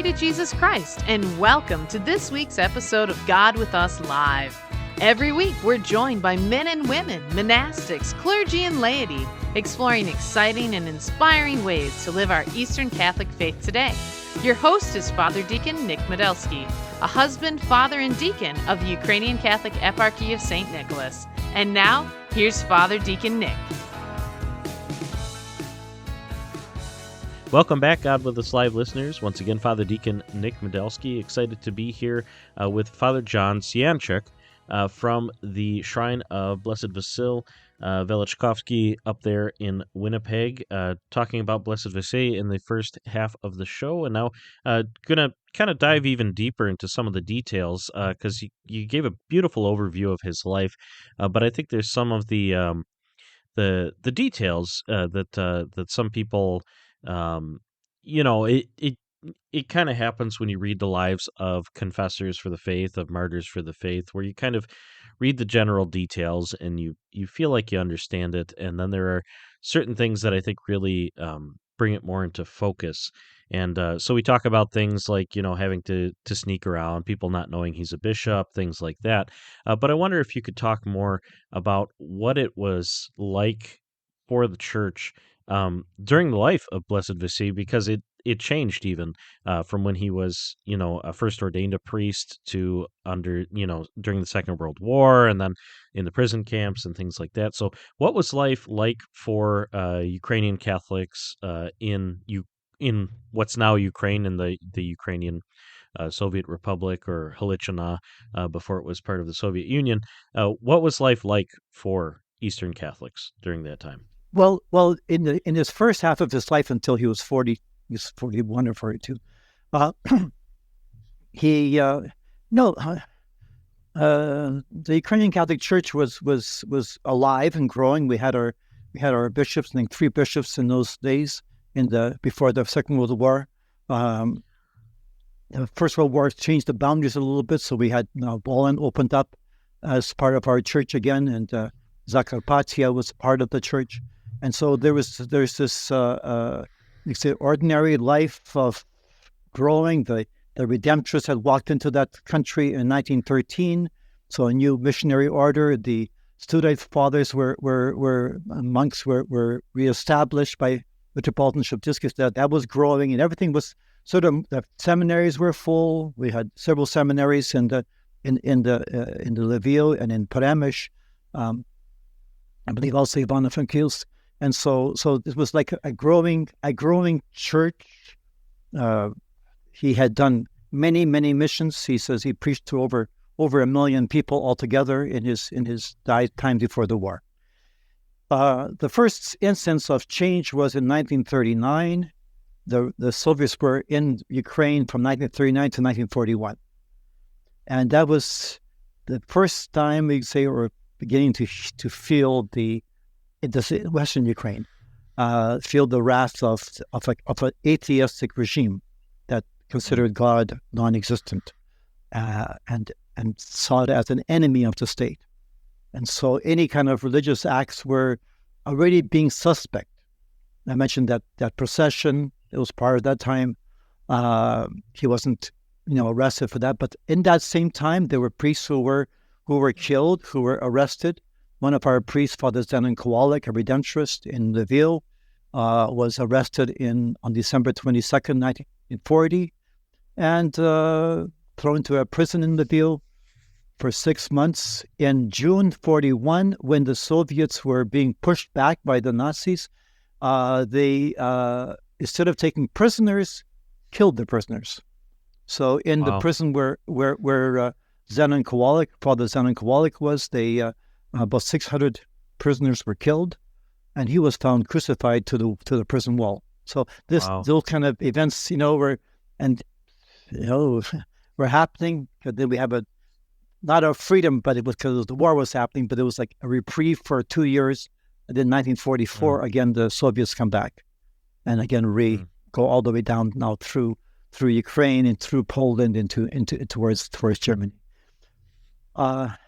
to Jesus Christ, and welcome to this week's episode of God with Us Live. Every week, we're joined by men and women, monastics, clergy, and laity, exploring exciting and inspiring ways to live our Eastern Catholic faith today. Your host is Father Deacon Nick Medelsky, a husband, father, and deacon of the Ukrainian Catholic Eparchy of St. Nicholas. And now, here's Father Deacon Nick. Welcome back, God with Us Live listeners. Once again, Father Deacon Nick Medelsky, excited to be here with Father John Sianchuk from the Shrine of Blessed Vasyl Velychkovsky up there in Winnipeg, talking about Blessed Vasyl in the first half of the show. And now going to kind of dive even deeper into some of the details, because you gave a beautiful overview of his life, but I think there's some of the details that some people... it kind of happens when you read the lives of confessors for the faith, of martyrs for the faith, where you kind of read the general details and you feel like you understand it. And then there are certain things that I think really bring it more into focus. And so we talk about things like, having to sneak around, people not knowing he's a bishop, things like that. But I wonder if you could talk more about what it was like for the church during the life of Blessed Vasyl, because it changed even from when he was, first ordained a priest to during the Second World War, and then in the prison camps and things like that. So what was life like for Ukrainian Catholics in what's now Ukraine, in the Ukrainian Soviet Republic, or Halichina, before it was part of the Soviet Union? What was life like for Eastern Catholics during that time? Well, in his first half of his life, until he was 40, he was 41 or 42, the Ukrainian Catholic Church was alive and growing. We had our bishops, I think 3 bishops in those days, before the Second World War. The First World War changed the boundaries a little bit, so we had Poland opened up as part of our church again, and Zakarpattia was part of the church. And so there's this ordinary life of growing. The Redemptorists had walked into that country in 1913, so a new missionary order. The Studite Fathers monks were reestablished by Metropolitan Sheptyskis. That was growing, and everything was sort of. The seminaries were full. We had several seminaries in the Lviv and in Peremysh. I believe also Ivano-Frankivsk. And so it was like a growing church. He had done many missions. He says he preached to over 1 million people altogether in his time before the war. The first instance of change was in 1939. The Soviets were in Ukraine from 1939 to 1941, and that was the first time we say we're beginning to feel in Western Ukraine, feel the wrath of an atheistic regime that considered God non-existent, and saw it as an enemy of the state. And so any kind of religious acts were already being suspect. I mentioned that procession. It was part of that time. He wasn't, arrested for that. But in that same time, there were priests who were killed, who were arrested. One of our priests, Father Zenon Kowalik, a Redemptorist in Lviv, was arrested on December 22nd, 1940, and thrown into a prison in Lviv for 6 months. In June 41, when the Soviets were being pushed back by the Nazis, they, instead of taking prisoners, killed the prisoners. So in the prison where Zenon Kowalik, Father Zenon Kowalik was, about 600 prisoners were killed, and he was found crucified to the prison wall. So those kind of events, were happening. Then we have not a freedom, but it was because the war was happening. But it was like a reprieve for 2 years. And then 1944, again the Soviets come back, and again go all the way down now through Ukraine and through Poland towards Germany.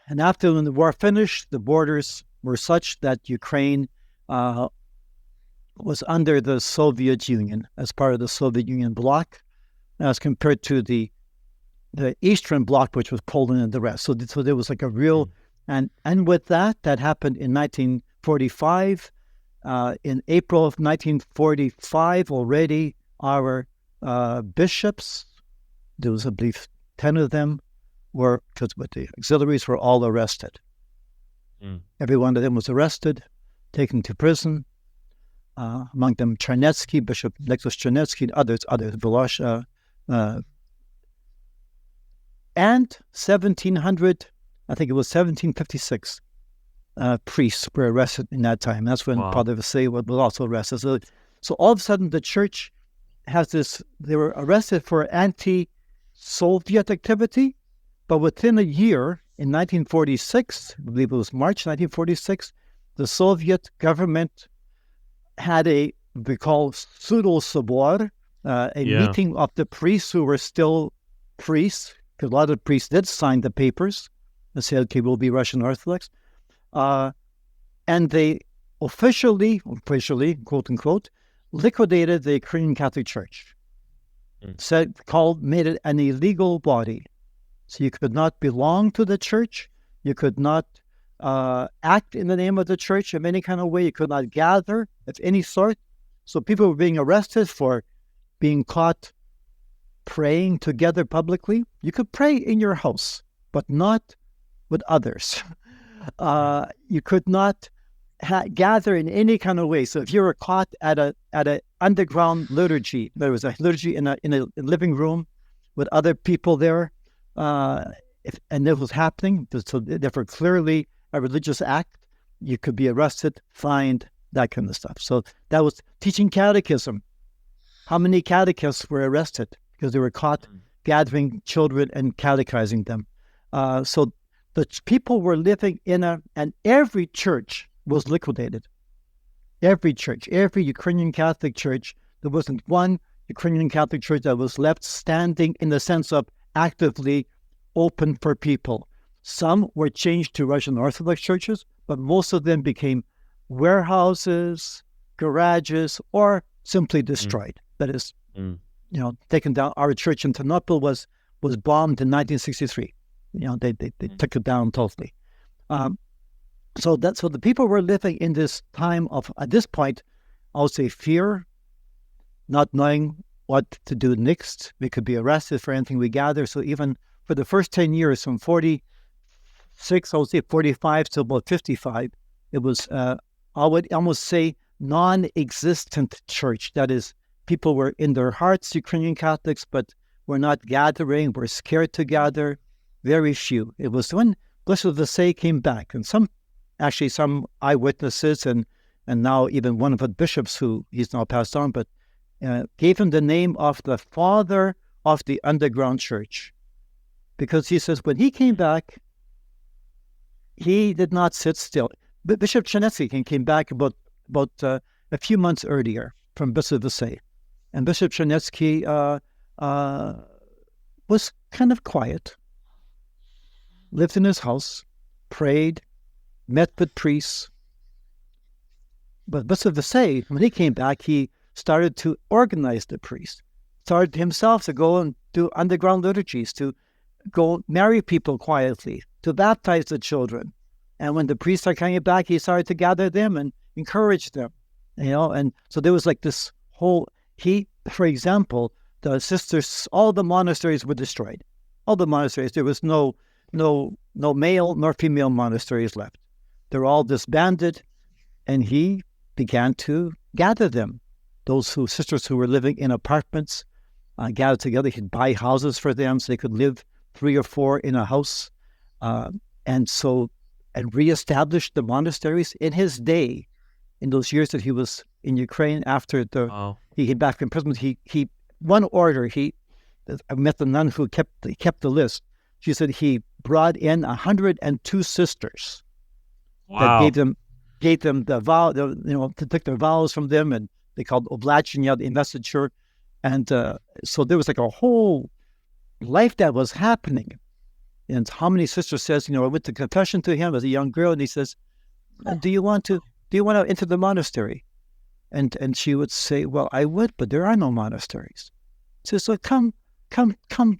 And after when the war finished, the borders were such that Ukraine was under the Soviet Union, as part of the Soviet Union bloc. as compared to the Eastern Bloc, which was Poland and the rest. So there was like a real, and with that happened in 1945. In April of 1945, already our bishops, there was, I believe, 10 of them, were, because with the auxiliaries, were all arrested. Every one of them was arrested, taken to prison. Among them, Charnetsky, Bishop Nicholas Charnetsky, and others, Belash, and 1700, I think it was 1756, priests were arrested in that time. That's when Father Vasyl was also arrested. So all of a sudden, the church has this, they were arrested for anti-Soviet activity, but within a year, in 1946, I believe it was March 1946, the Soviet government had we call pseudo-sobor, meeting of the priests who were still priests, because a lot of the priests did sign the papers and said, okay, we'll be Russian Orthodox. And they officially, quote unquote, liquidated the Ukrainian Catholic Church. Made it an illegal body. So you could not belong to the church. You could not act in the name of the church in any kind of way. You could not gather of any sort. So people were being arrested for being caught praying together publicly. You could pray in your house, but not with others. You could not gather in any kind of way. So if you were caught at a underground liturgy, there was a liturgy in a living room with other people there, and it was happening, so therefore clearly a religious act, you could be arrested, fined, that kind of stuff. So that was teaching catechism. How many catechists were arrested because they were caught gathering children and catechizing them? So the people were living and every church was liquidated. Every church, every Ukrainian Catholic church, there wasn't one Ukrainian Catholic church that was left standing in the sense of actively open for people. Some were changed to Russian Orthodox churches, but most of them became warehouses, garages, or simply destroyed. That is, taken down. Our church in Ternopil was bombed in 1963. They took it down totally. So the people were living in this time of, at this point, I would say fear, not knowing what to do next. We could be arrested for anything we gather. So even for the first 10 years, from 46, I would say 45 to about 55, it was, I would almost say, non-existent church. That is, people were in their hearts Ukrainian Catholics, but were not gathering, were scared to gather. Very few. It was when Vasyl Velychkovsky came back, and some eyewitnesses, and now even one of the bishops, who he's now passed on, but gave him the name of the father of the underground church. Because he says when he came back, he did not sit still. But Bishop Charnetsky came back about a few months earlier from Vasyl Velychkovsky. And Bishop Charnetsky was kind of quiet, lived in his house, prayed, met with priests. But Vasyl Velychkovsky, when he came back, he started to organize the priests, started himself to go and do underground liturgies, to go marry people quietly, to baptize the children. And when the priests are coming back, he started to gather them and encourage them, and so there was like this whole, for example, the sisters, all the monasteries were destroyed. All the monasteries, there was no male nor female monasteries left. They're all disbanded, and he began to gather them. Those sisters who were living in apartments gathered together. He'd buy houses for them so they could live 3 or 4 in a house, and reestablished the monasteries in his day. In those years that he was in Ukraine, after he came back from prison, he one order. I met the nun who kept the list. She said he brought in 102 sisters. Wow. That gave them the vow, to take their vows from them, and they called oblachenia, the investiture. And so there was like a whole life that was happening. And how many sisters says, I went to confession to him as a young girl, and he says, do you want to enter the monastery? And she would say, well, I would, but there are no monasteries. He says, so come come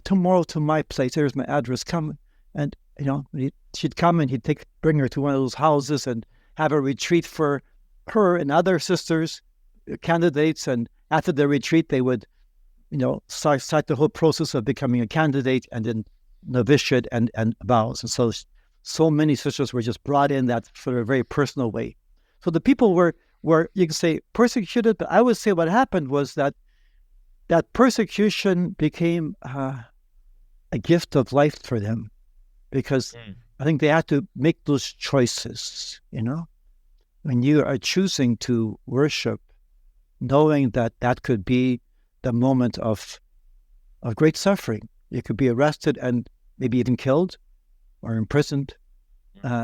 tomorrow to my place. Here's my address. Come." And she'd come, and he'd bring her to one of those houses and have a retreat for her and other sisters, candidates. And after the retreat, they would, start the whole process of becoming a candidate, and then novitiate and vows. And so many sisters were just brought in that for a very personal way. So the people were you can say persecuted, but I would say what happened was that persecution became a gift of life for them, because I think they had to make those choices. When you are choosing to worship, knowing that could be the moment of great suffering. You could be arrested and maybe even killed or imprisoned.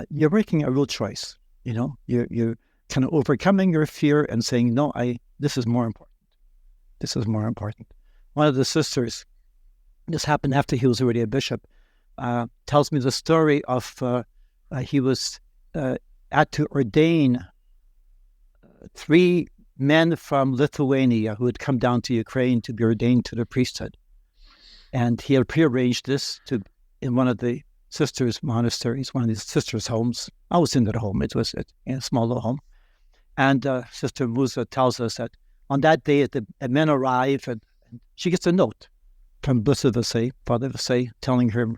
You're making a real choice. You're kind of overcoming your fear and saying, "No, this is more important. This is more important." One of the sisters, this happened after he was already a bishop, tells me the story of he was had to ordain 3 men from Lithuania who had come down to Ukraine to be ordained to the priesthood. And he had prearranged this in one of the sisters' monasteries, one of the sisters' homes. I was in their home. It was a small little home. And Sister Musa tells us that on that day, the men arrive, and she gets a note from Blessed Vasyl, Father Vasyl, telling her,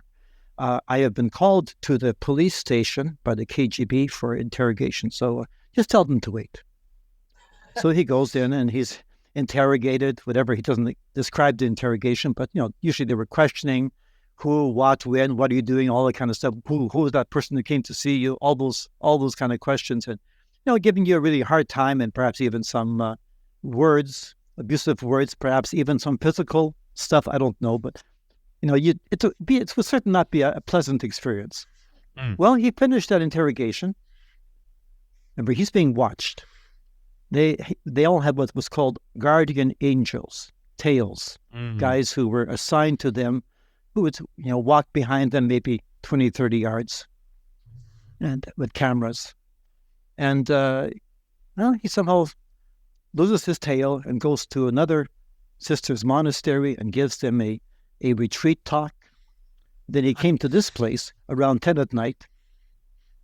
"I have been called to the police station by the KGB for interrogation, so just tell them to wait." So he goes in and he's interrogated, whatever. He doesn't describe the interrogation, but usually they were questioning who, what, when, what are you doing, all that kind of stuff. Who is that person who came to see you? All those kind of questions, and giving you a really hard time, and perhaps even some words, abusive words, perhaps even some physical stuff. I don't know, but it would certainly not be a pleasant experience. Well, he finished that interrogation. Remember, he's being watched. They all had what was called guardian angels, tails, guys who were assigned to them, who would walk behind them maybe 20, 30 yards, and with cameras. And he somehow loses his tail and goes to another sister's monastery and gives them a retreat talk. Then he came to this place around 10 at night.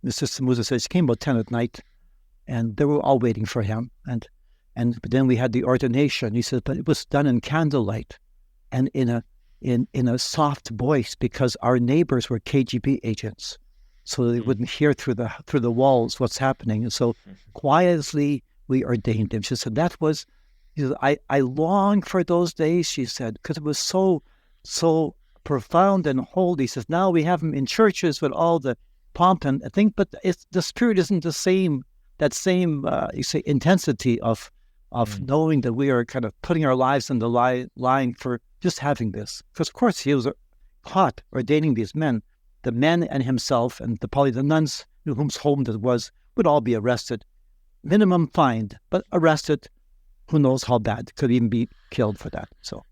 The Sister Musa says he came about 10 at night, and they were all waiting for him. But then we had the ordination. He said, but it was done in candlelight and in a soft voice, because our neighbors were KGB agents, so they wouldn't hear through the walls what's happening. And so quietly we ordained him. She said that was. She said, I long for those days. She said, because it was so profound and holy. She says now we have him in churches with all the pomp and thing, but the spirit isn't the same. That same intensity of knowing that we are kind of putting our lives in the line for just having this. Because of course he was caught ordaining these men. The men and himself and probably the nuns whose home that was would all be arrested. Minimum fined, but arrested. Who knows how bad? Could even be killed for that. So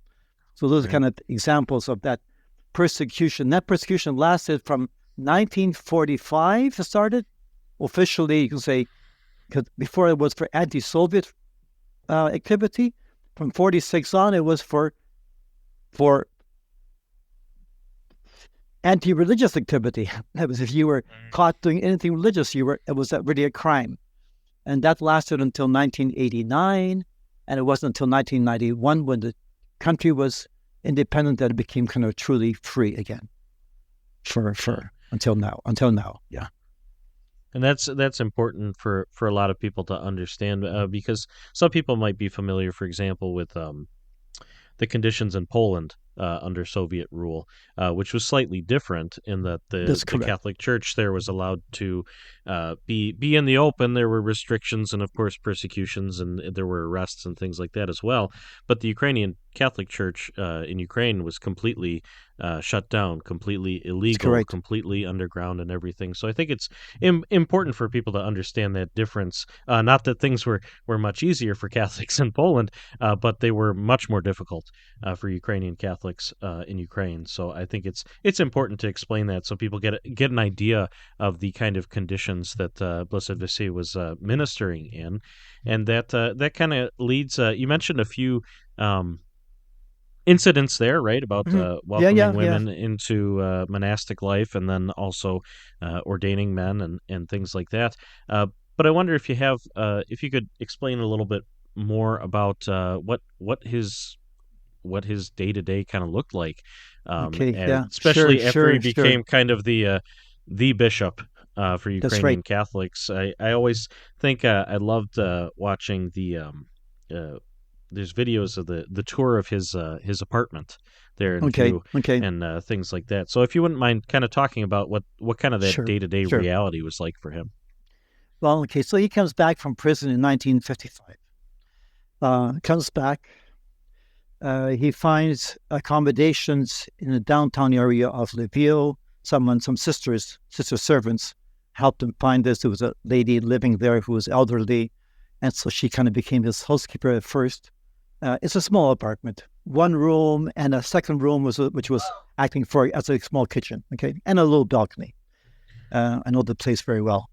those are kind of examples of that persecution. That persecution lasted from 1945. It started officially, you can say, because before it was for anti-Soviet activity. From 46 on, it was for anti-religious activity. That was if you were caught doing anything religious, it was really a crime. And that lasted until 1989, and it wasn't until 1991 when the country was independent that it became kind of truly free again. For until now, yeah. And that's important for a lot of people to understand, because some people might be familiar, for example, with the conditions in Poland under Soviet rule, which was slightly different in that the Catholic Church there was allowed to be in the open. There were restrictions and, of course, persecutions, and there were arrests and things like that as well. But the Ukrainian Catholic Church in Ukraine was completely shut down, completely illegal, completely underground and everything. So I think it's important for people to understand that difference. Not that things were much easier for Catholics in Poland, but they were much more difficult for Ukrainian Catholics in Ukraine. So I think it's important to explain that so people get an idea of the kind of conditions that Blessed Vasyl was ministering in, and that kind of leads. You mentioned a few incidents there, right, about welcoming Yeah. women into monastic life, and then also ordaining men and things like that. But I wonder if if you could explain a little bit more about what his day to day kind of looked like, Okay. and Yeah. Sure. especially after he Sure. became kind of the bishop for That's right. Ukrainian Catholics. I always think I loved watching uh, there's videos of the tour of his apartment there in Okay. Jew Okay. and things like that. So if you wouldn't mind kind of talking about what kind of that Sure. day to day Sure. reality was like for him. Well, okay. So he comes back from prison in 1955. Comes back. He finds accommodations in the downtown area of Lviv. Some sister servants helped him find this. There was a lady living there who was elderly, and so she kind of became his housekeeper at first. It's a small apartment, one room, and a second room which was acting as a small kitchen, okay, and a little balcony. I know the place very well.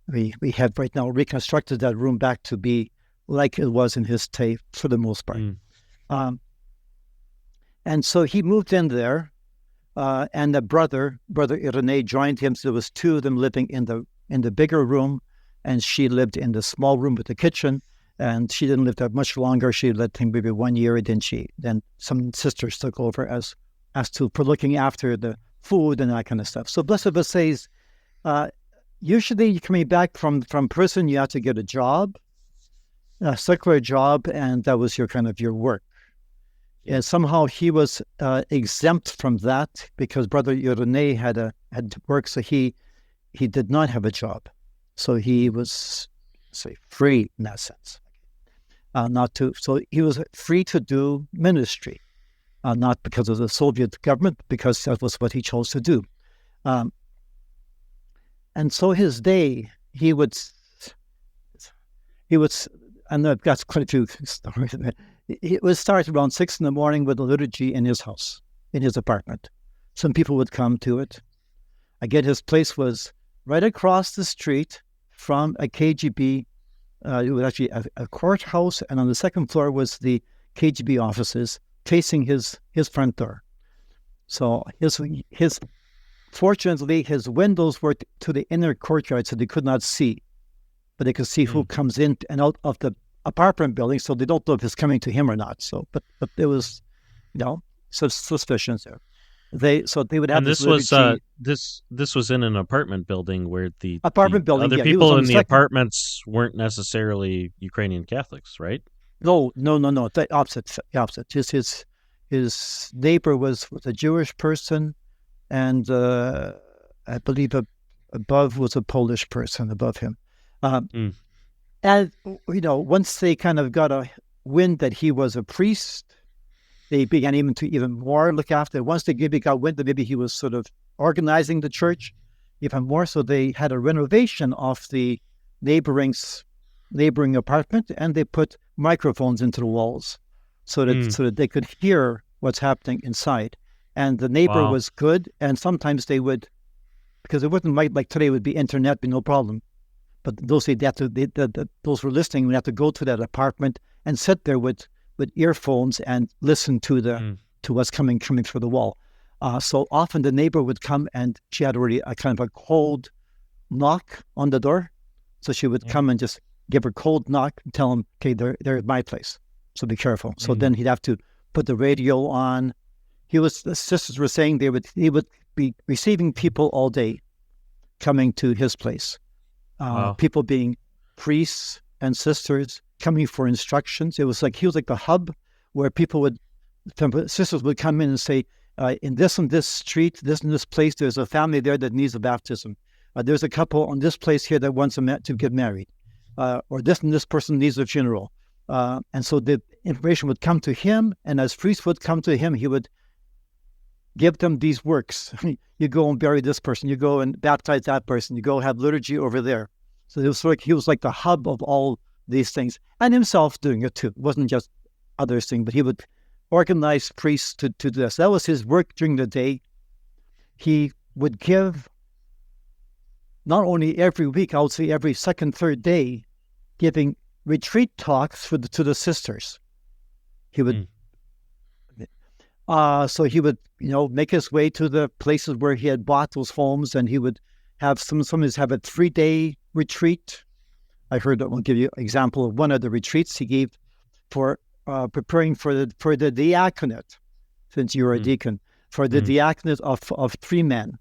We have right now reconstructed that room back to be like it was in his day for the most part. Um, and so he moved in there, and the brother Irene, joined him. So there was two of them living in the bigger room, and she lived in the small room with the kitchen. And she didn't live there much longer. She lived there maybe 1 year, and then some sisters took over as for looking after the food and that kind of stuff. So Blessed says, usually coming back from prison, you have to get a job, a secular job, and that was your work. And somehow he was exempt from that because Brother Irene had work, so he did not have a job, so he was free in that sense. So he was free to do ministry, not because of the Soviet government, because that was what he chose to do. And so his day, he would, and I've got quite a few stories. It would start around 6 a.m. with a liturgy in his house, in his apartment. Some people would come to it. Again, his place was right across the street from a KGB. It was actually a courthouse, and on the second floor was the KGB offices facing his front door. So his fortunately, his windows were to the inner courtyard, so they could not see, but they could see who comes in and out of the apartment building, so they don't know if it's coming to him or not. So, but there was, suspicions there. They would have And this this liturgy. was this was in an apartment building where the Apartment building, other yeah, he was people on in the the second. apartments weren't necessarily Ukrainian Catholics, right? No. The opposite. His neighbor was a Jewish person, and I believe above was a Polish person above him. And once they kind of got a wind that he was a priest, they began even more look after. Once they got wind that maybe he was sort of organizing the church even more, so they had a renovation of the neighboring apartment, and they put microphones into the walls so that they could hear what's happening inside. And the neighbor was good, and sometimes they would, because it wasn't like today would be internet, be no problem. But those those were listening would have to go to that apartment and sit there with earphones and listen to what's coming through the wall. So often the neighbor would come, and she had already a kind of a cold knock on the door. So she would come and just give her cold knock and tell him, okay, they're at my place, so be careful. So then he'd have to put the radio on. The sisters were saying he would be receiving people all day coming to his place. People being priests and sisters coming for instructions. It was like he was like the hub where sisters would come in and say, in this and this street, this and this place, there's a family there that needs a baptism. There's a couple on this place here that wants to get married, or this and this person needs a funeral. And so the information would come to him, and as priests would come to him, he would give them these works. You go and bury this person. You go and baptize that person. You go have liturgy over there. So he was like the hub of all these things, and himself doing it too. It wasn't just others thing, but he would organize priests to do this. That was his work during the day. He would give, not only every week, I would say every second, third day, giving retreat talks to the sisters. He would So he would, make his way to the places where he had bought those homes, and he would have some have a 3-day retreat. I heard that. I'll give you an example of one of the retreats he gave for preparing for the diaconate, since you were a deacon, for the diaconate of 3 men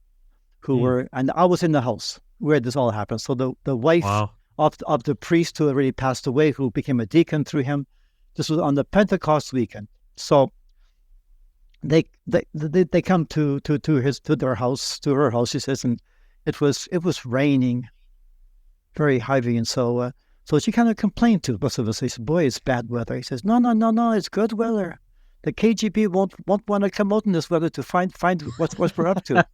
who were, and I was in the house where this all happened. So the wife of the priest who already passed away, who became a deacon through him, this was on the Pentecost weekend. So they come to her house, she says, and it was raining very heavy, and so she kind of complained to both of us. He said, "Boy, it's bad weather." He says, "No, it's good weather. The KGB won't want to come out in this weather to find what we're up to."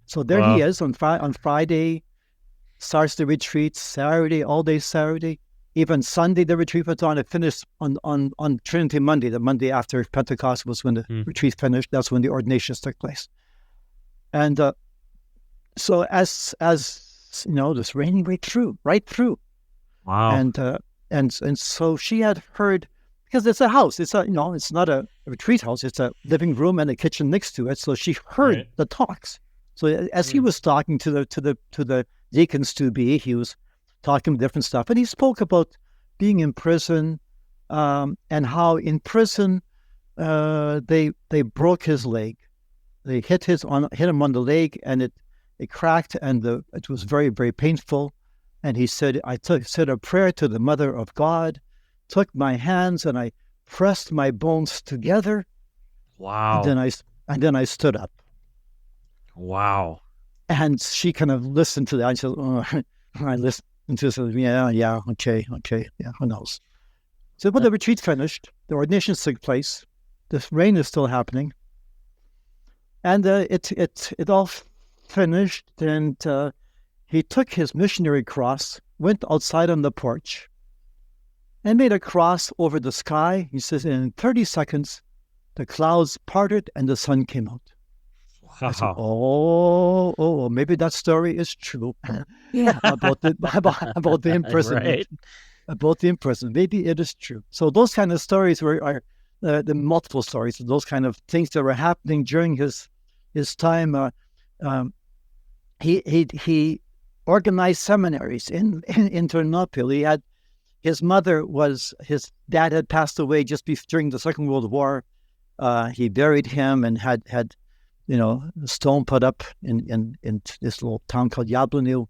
So there he is on Friday, starts the retreat. Saturday, all day Saturday, even Sunday the retreat went on. It finished on Trinity Monday, the Monday after Pentecost was when the retreat finished. That's when the ordinations took place. And so as this raining right through. Wow. And so she had heard, because it's a house, it's not a retreat house, it's a living room and a kitchen next to it. So she heard the talks. So as he was talking to the deacons to be, he was talking different stuff, and he spoke about being in prison, and how in prison they broke his leg. They hit him on the leg, and it cracked, and it was very, very painful. And he said, "I said a prayer to the Mother of God, took my hands, and I pressed my bones together." Wow. And then I stood up. Wow. And she kind of listened to that. And she said, "Oh," I listened to this. Yeah, okay, yeah, who knows? So when the retreat finished, the ordinations took place. The rain is still happening, and it all finished, and he took his missionary cross, went outside on the porch, and made a cross over the sky. He says, in 30 seconds, the clouds parted and the sun came out. Wow. I said, oh, maybe that story is true. Yeah, about the imprisonment. Right. About the imprisonment. Maybe it is true. So those kind of stories are the multiple stories, those kind of things that were happening during his time. He organized seminaries in Ternopil. He had his dad had passed away just during the Second World War. He buried him and had a stone put up in this little town called Yabloniw.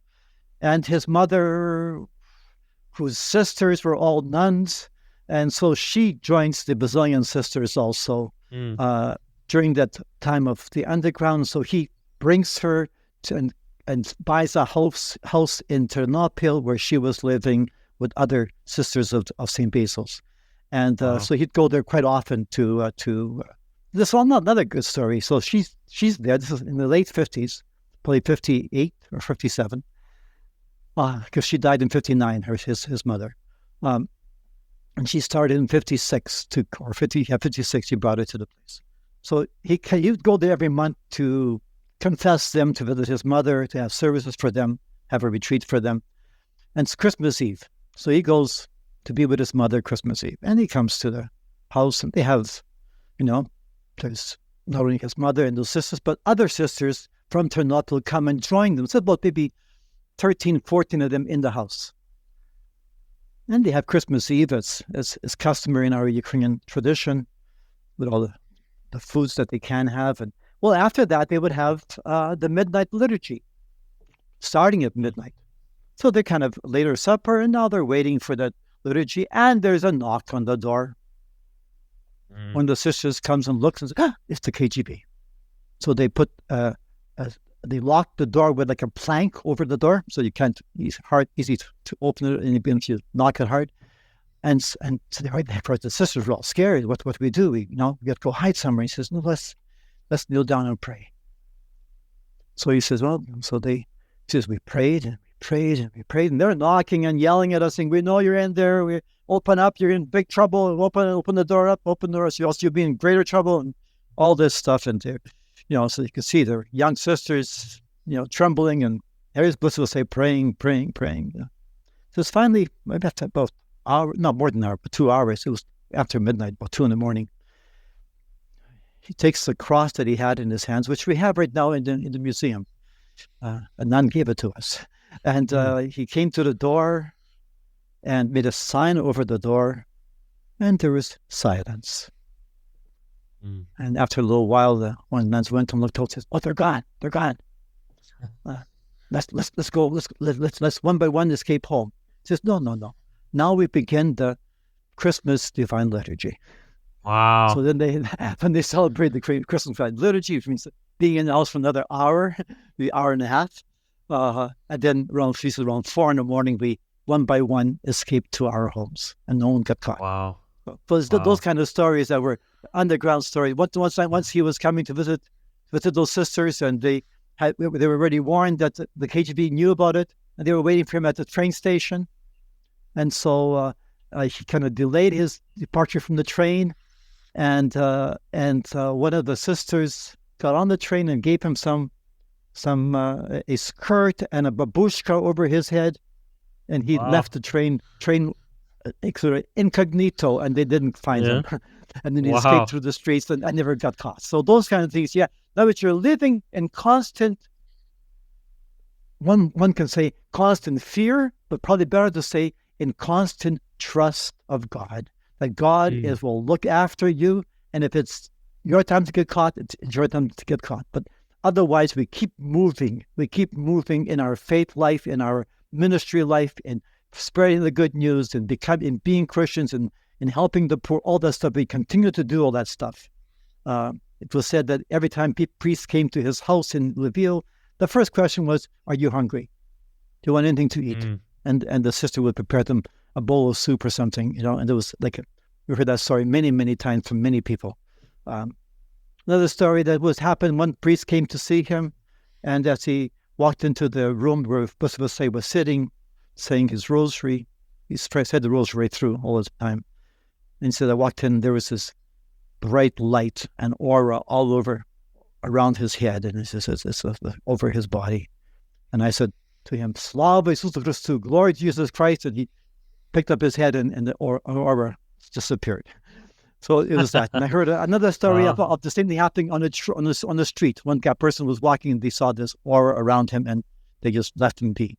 And his mother, whose sisters were all nuns, and so she joins the Basilian sisters also during that time of the underground. So he brings her to and buys a house in Ternopil where she was living with other sisters of St. Basil's. And so he'd go there quite often to this one, another good story. So she's there. This is in the late 50s, probably 58 or 57, because she died in 59, his mother. And she started in 56 or 56, he brought her to the place. So he'd go there every month to confess them, to visit his mother, to have services for them, have a retreat for them. And it's Christmas Eve. So he goes to be with his mother Christmas Eve. And he comes to the house, and they have, there's not only his mother and those sisters, but other sisters from Ternopil come and join them. So about maybe 13, 14 of them in the house. And they have Christmas Eve as customary in our Ukrainian tradition, with all the foods that they can have. And well, after that, they would have the midnight liturgy, starting at midnight. So they kind of later supper, and now they're waiting for the liturgy, and there's a knock on the door. One of the sisters comes and looks and says, it's the KGB. So they put they lock the door with like a plank over the door, so you can't. It's easy to open it, and if you knock it hard. And so they're right there. The sisters were all scared. What do we do? We have to go hide somewhere. He says, no, let's kneel down and pray. So he says, he says, we prayed and we prayed and we prayed, and they're knocking and yelling at us, saying, we know you're in there. We open up. You're in big trouble. Open the door up. Open the door. So you'll be in greater trouble, and all this stuff. And so you can see their young sisters, trembling, and Harry's Bliss will say, praying. So it's finally, maybe after about hour, not more than an hour, but 2 hours. It was after midnight, about 2 a.m. he takes the cross that he had in his hands, which we have right now in the museum. A nun gave it to us. And he came to the door and made a sign over the door, and there was silence. And after a little while, one of the nuns went and looked out and says, "Oh, they're gone. They're gone. Let's go. Let's one by one escape home." He says, "No. Now we begin the Christmas Divine Liturgy." Wow. So then they celebrate the Christmas Divine Liturgy, which means being in the house for another hour, the hour and a half. And then around 4 a.m, we one by one escaped to our homes, and no one got caught. Wow. So it's those kind of stories that were underground stories. Once he was coming to visit those sisters, and they were already warned that the KGB knew about it, and they were waiting for him at the train station. And so he kind of delayed his departure from the train, and one of the sisters got on the train and gave him a skirt and a babushka over his head, and he left the train sort of incognito, and they didn't find him. And then he escaped through the streets and never got caught. So those kind of things, yeah. Now that you're living in constant, one can say constant fear, but probably better to say in constant trust of God, that God will look after you, and if it's your time to get caught, it's your time to get caught. But otherwise, we keep moving. We keep moving in our faith life, in our ministry life, in spreading the good news, and being Christians, and helping the poor, all that stuff. We continue to do all that stuff. It was said that every time priests came to his house in Lviv, the first question was, "Are you hungry? Do you want anything to eat?" And the sister would prepare them a bowl of soup or something, and it was like, we heard that story many, many times from many people. Another story that happened, one priest came to see him, and as he walked into the room where Vasyl was sitting, saying his rosary, he said the rosary through all the time. And so I walked in, there was this bright light and aura all over around his head, and it's over his body. And I said to him, "Slava Isusu Christu, glory to Jesus Christ," and he picked up his head, and the aura disappeared. So it was that. And I heard another story of the same thing happening on the street. One person was walking, and they saw this aura around him, and they just left him be,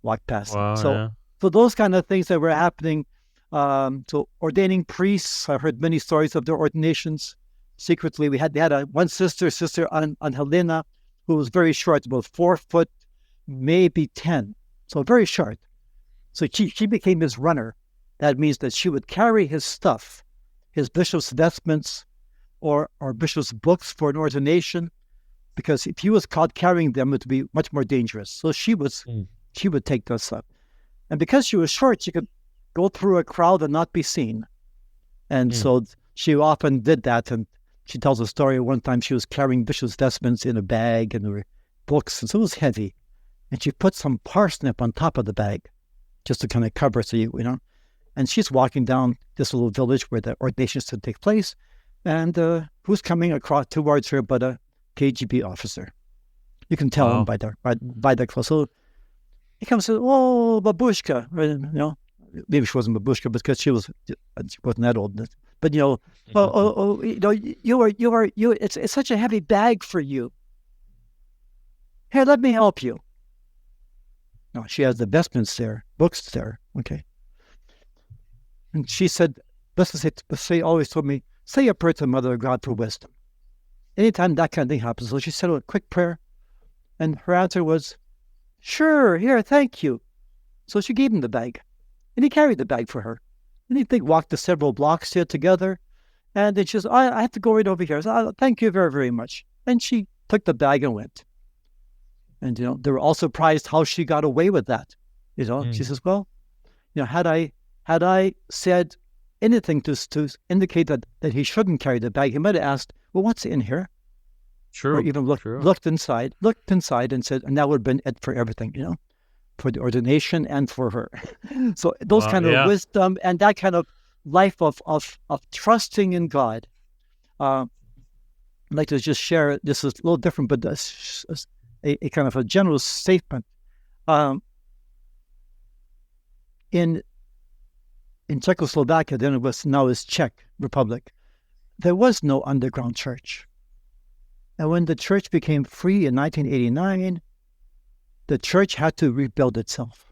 walked past him. So those kind of things that were happening. So ordaining priests, I heard many stories of their ordinations secretly. They had one sister on Helena, who was very short, about 4 foot, maybe 10, so very short. So she became his runner. That means that she would carry his stuff, his bishop's vestments, or bishop's books for an ordination, because if he was caught carrying them, it would be much more dangerous. So she would take those up, and because she was short, she could go through a crowd and not be seen. And so she often did that. And she tells a story. One time she was carrying bishop's vestments in a bag, and there were books, and so it was heavy. And she put some parsnip on top of the bag just to kind of cover, and she's walking down this little village where the ordinations to take place. And who's coming across towards her but a KGB officer? You can tell him by their clothes. So he comes and says, "Oh, babushka," maybe she wasn't babushka because she wasn't that old, but it's such a heavy bag for you. Here, let me help you. No, she has the vestments there, books there. Okay. And she said, Vasyl always told me, say a prayer to the Mother of God for wisdom. Anytime that kind of thing happens. So she said a quick prayer, and her answer was, "Sure, here, thank you." So she gave him the bag. And he carried the bag for her. And they walked the several blocks together. And then she says, I have to go right over here. So, "Thank you very, very much." And she took the bag and went. And, they were all surprised how she got away with that. She says, "Well, had I said anything to indicate that he shouldn't carry the bag, he might have asked, 'Well, what's in here?' True. Or even looked inside and said, and that would have been it for everything, for the ordination and for her. So those kind of wisdom and that kind of life of trusting in God. I'd like to just share, this is a little different, but a kind of a general statement. In Czechoslovakia, then now is Czech Republic, there was no underground church. And when the church became free in 1989, the church had to rebuild itself.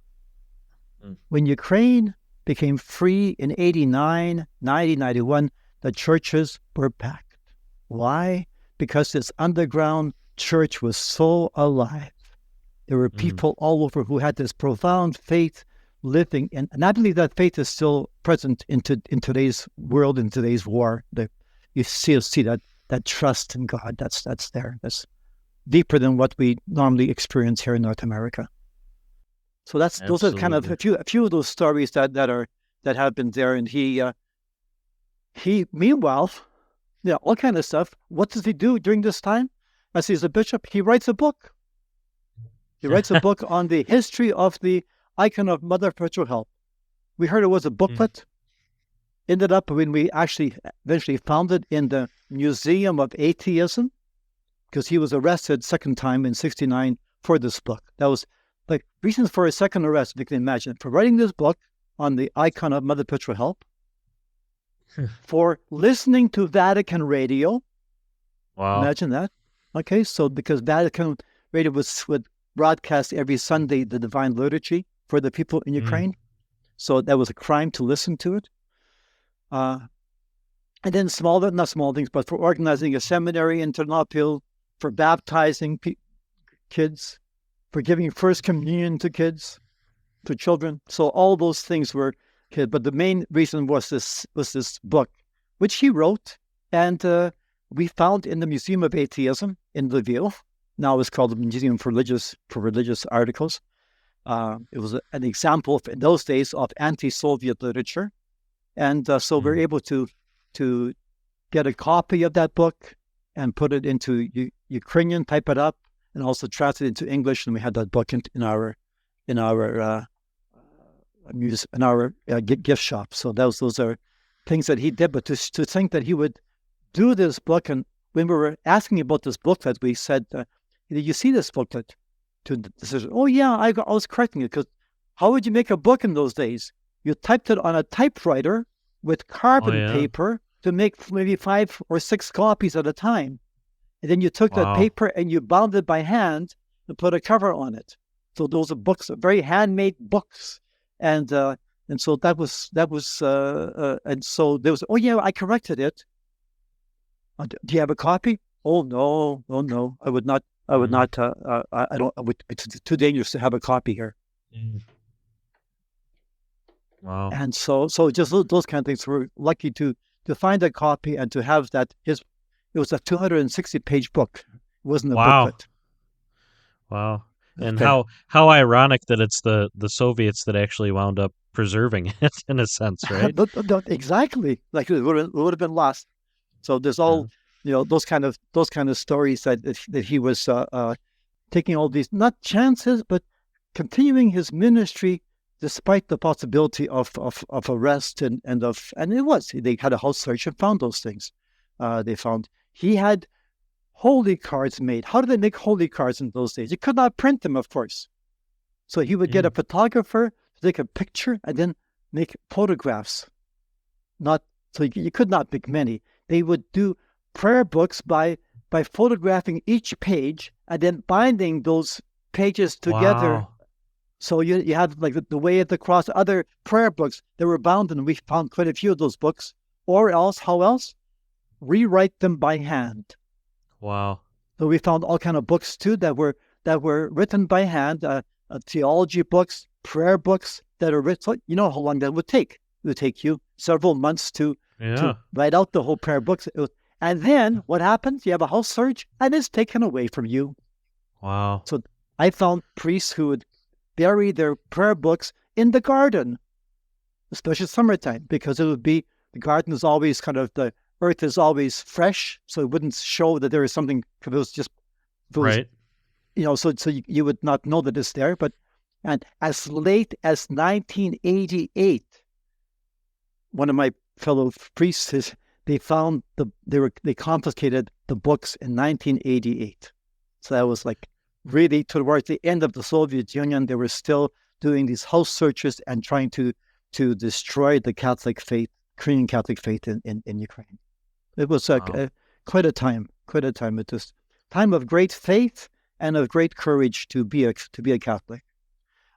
When Ukraine became free in 89, 90, 91, the churches were packed. Why? Because this underground church was so alive. There were people all over who had this profound faith living, and I believe that faith is still present in today's world, in today's war. You see that trust in God that's there. That's deeper than what we normally experience here in North America. So those are kind of a few of those stories that have been there. And he meanwhile, all kind of stuff. What does he do during this time? As he's a bishop, he writes a book. He writes a book on the history of the icon of Mother Perpetual Help. We heard it was a booklet. Ended up when we actually eventually found it in the Museum of Atheism, because he was arrested second time in '69 for this book. That was like reasons for a second arrest, if you can imagine, for writing this book on the icon of Mother Perpetual Help, for listening to Vatican radio. Wow. Imagine that. Okay, so because Vatican radio would broadcast every Sunday the Divine Liturgy for the people in Ukraine. So that was a crime to listen to it. And then not small things, but for organizing a seminary in Ternopil, for baptizing kids, for giving first communion to kids, to children. So all those things were kid. But the main reason was this book, which he wrote, and we found in the Museum of Atheism in Lviv. Now it's called the Museum for Religious Articles. It was an example in those days of anti-Soviet literature. And so we're able to get a copy of that book and put it into Ukrainian, type it up, and also translate it into English. And we had that book in our gift shop. So those are things that he did. But to think that he would do this book, and when we were asking about this booklet, we said, "Did you see this booklet?" To the decision. Oh yeah, I was correcting it, because how would you make a book in those days? You typed it on a typewriter with carbon paper to make maybe 5 or 6 copies at a time. And then you took that paper and you bound it by hand and put a cover on it. So those are books, very handmade books. And so that was and so there was, oh yeah, I corrected it. Do you have a copy? Oh no, I would not. I would not. I don't. It's too dangerous to have a copy here. Wow. And so just those kind of things. We're lucky to find a copy and to have that. It was a 260-page book. It wasn't a booklet. Wow. And how ironic that it's the Soviets that actually wound up preserving it in a sense, right? Exactly. Like it would have been lost. So there's all those kind of stories that he was taking all these, not chances, but continuing his ministry despite the possibility of arrest and they had a house search and found those things. They found he had holy cards made. How did they make holy cards in those days? You could not print them, of course. So he would get a photographer to take a picture and then make photographs. So you could not make many. They would do prayer books by photographing each page and then binding those pages together. Wow. So you have like the Way of the Cross, other prayer books that were bound, and we found quite a few of those books. Or else, how else? Rewrite them by hand. Wow. So we found all kind of books too that were written by hand, theology books, prayer books that are written. So you know how long that would take. It would take you several months to write out the whole prayer books. And then what happens? You have a house search and it's taken away from you. Wow. So I found priests who would bury their prayer books in the garden, especially summertime, because it would be, the garden is always the earth is always fresh. So it wouldn't show that there is something, because it was just, right. So you would not know that it's there. And as late as 1988, one of my fellow priests, they found they confiscated the books in 1988. So that was like really towards the end of the Soviet Union. They were still doing these house searches and trying to destroy the Catholic faith, Korean Catholic faith in Ukraine. It was Wow. quite a time. It was time of great faith and of great courage to be a Catholic.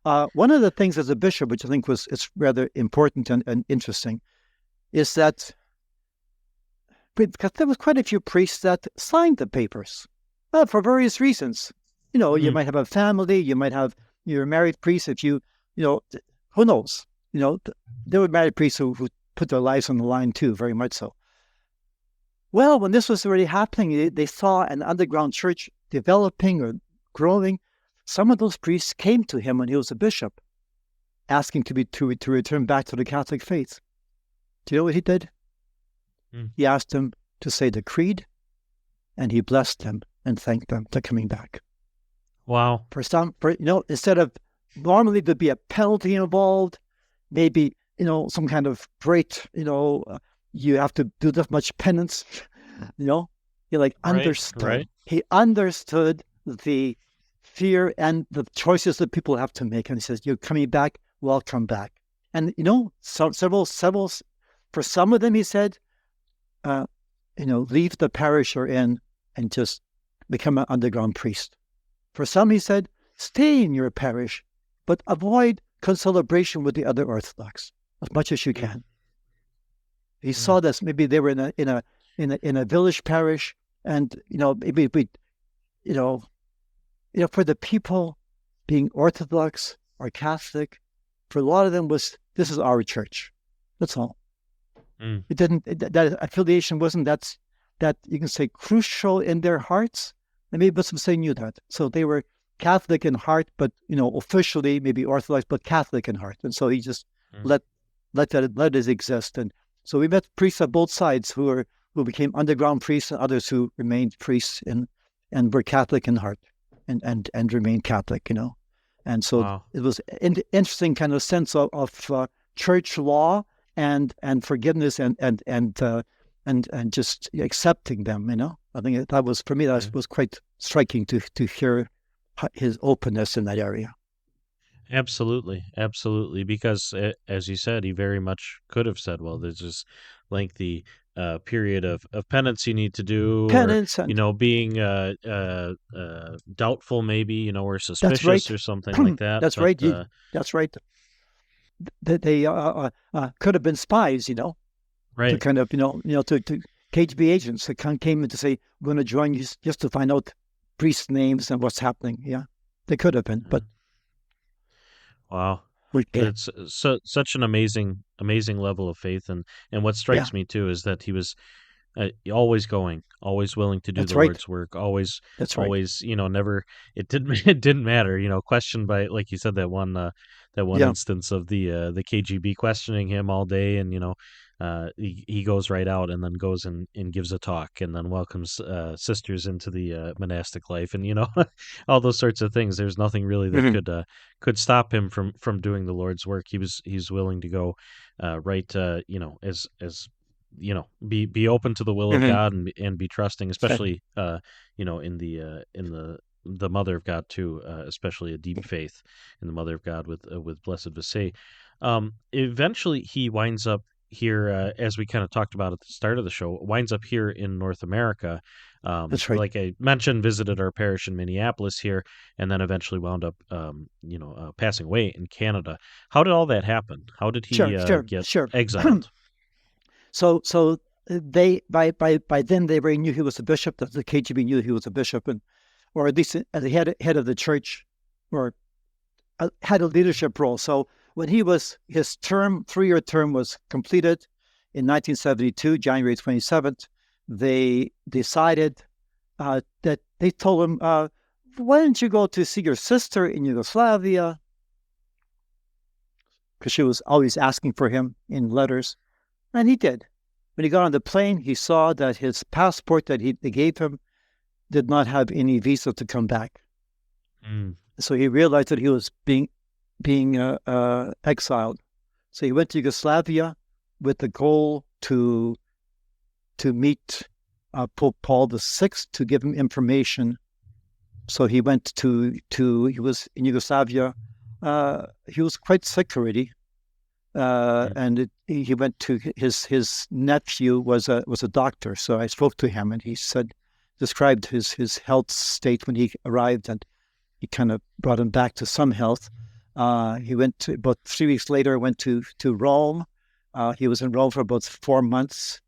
One of the things as a bishop, which I think is rather important and interesting, is that because there was quite a few priests that signed the papers for various reasons. You Mm, might have a family, you're a married priest. If who knows? There were married priests who put their lives on the line too, very much so. Well, when this was already happening, they saw an underground church developing or growing. Some of those priests came to him when he was a bishop, asking to return back to the Catholic faith. Do you know what he did? mm. He asked them to say the creed, and he blessed them and thanked them for coming back. Wow. Instead of normally there'd be a penalty involved, maybe some kind of great, you have to do this much penance. He understood. Right. He understood the fear and the choices that people have to make, and he says, "You're coming back. Welcome back." And several. For some of them, he said, leave the parish you're in and just become an underground priest. For some, he said, stay in your parish, but avoid concelebration with the other Orthodox as much as you can. He saw this. Maybe they were in a village parish, and maybe for the people being Orthodox or Catholic, for a lot of them this is our church. That's all. It didn't. That affiliation wasn't that you can say crucial in their hearts. And maybe some say knew that, so they were Catholic in heart, but officially maybe Orthodox, but Catholic in heart. And so he just let it exist. And so we met priests on both sides who became underground priests, and others who remained priests and were Catholic in heart and remained Catholic. And so Wow. it was an interesting kind of sense of church law and forgiveness and just accepting them. I think that was, for me, that was quite striking to hear his openness in that area. Absolutely. Because, as you said, he very much could have said, well, there's this lengthy period of penance you need to do, or, Penance and being doubtful maybe, or that's suspicious right. or something like that. That's But, right. That's right. They could have been spies, to right. kind of, to KGB agents that came in to say, we're going to join you just to find out priest names and what's happening. Yeah, they could have been, but Wow. yeah, It's such an amazing level of faith, and what yeah, strikes me too is that he was always going, always willing to do that's the right. Lord's work, always, That's right. never. It didn't it didn't matter, questioned by, like you said, that one Yeah. instance of the KGB questioning him all day, and he goes right out and then goes and gives a talk, and then welcomes sisters into the monastic life, and all those sorts of things. There's nothing really that Mhm. could stop him from doing the Lord's work. He's willing to go right, as be open to the will of Mhm. God, and be trusting, Exactly. especially in the Mother of God too, especially a deep faith in the Mother of God with Blessed Vasyl. Eventually, he winds up here, as we kind of talked about at the start of the show, winds up here in North America. That's right. Like I mentioned, visited our parish in Minneapolis here, and then eventually wound up, passing away in Canada. How did all that happen? How did he get Sure. exiled? So they by then they already knew he was a bishop. The KGB knew he was a bishop, or at least as the head of the church, or had a leadership role. So when his 3-year term was completed in 1972, January 27th, they decided that they told him, why don't you go to see your sister in Yugoslavia? Because she was always asking for him in letters. And he did. When he got on the plane, he saw that his passport that they gave him did not have any visa to come back. Mm. So he realized that he was being exiled. So he went to Yugoslavia with the goal to meet Pope Paul VI to give him information. So he went he was in Yugoslavia. He was quite sick already. and he went to his nephew was a doctor. So I spoke to him, and he described his health state when he arrived, and he kind of brought him back to some health. He went to, about 3 weeks later, went to Rome. He was in Rome for about 4 months.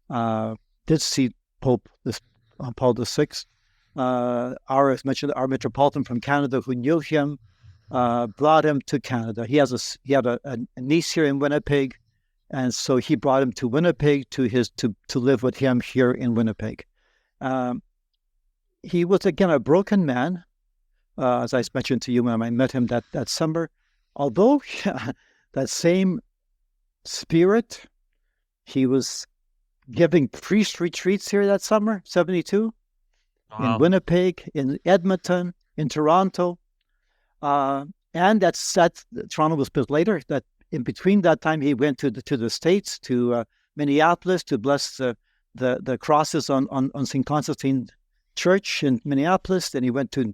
Did see Pope Paul VI. As mentioned, our metropolitan from Canada who knew him, brought him to Canada. He had a niece here in Winnipeg, and so he brought him to Winnipeg to live with him here in Winnipeg. He was again a broken man, as I mentioned to you when I met him that summer. Although that same spirit, he was giving priest retreats here that summer, 72, in Winnipeg, in Edmonton, in Toronto. And that's Toronto was built later. That in between that time, he went to the States, to Minneapolis, to bless the crosses on St. Constantine Church in Minneapolis. Then he went to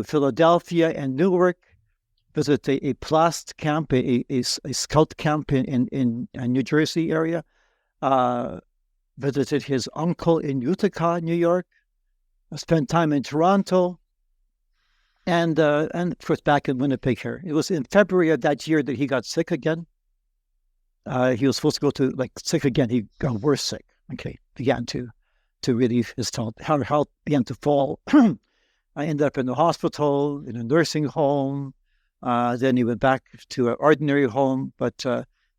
Philadelphia and Newark, visit a PLAST camp, a scout camp in New Jersey area. Visited his uncle in Utica, New York. Spent time in Toronto, and of course back in Winnipeg here. It was in February of that year that he got sick again. He was supposed to go to sick again. He got worse sick. Okay, began to really his health began to fall. I ended up in the hospital, in a nursing home. Then he went back to an ordinary home. But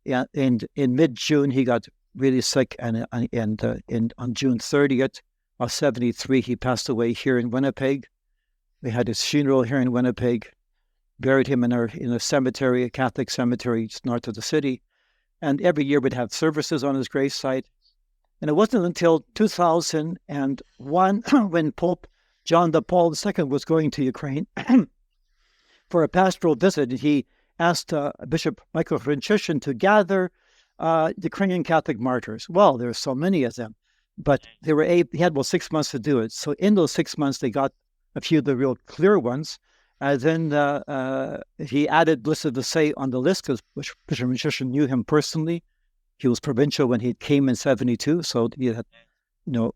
in mid-June he got really sick, and on June 30th of 73 he passed away here in Winnipeg. We had his funeral here in Winnipeg, buried him in a cemetery, a Catholic cemetery just north of the city, and every year we'd have services on his gravesite. And it wasn't until 2001 when Pope John Paul II was going to Ukraine for a pastoral visit. He asked Bishop Michael Franciszek to gather Ukrainian Catholic martyrs. Well, there are so many of them, but he had about 6 months to do it. So in those 6 months, they got a few of the real clear ones. Then he added Blessed to Say on the list, because Bishop Franciszek knew him personally. He was provincial when he came in 72, so he had,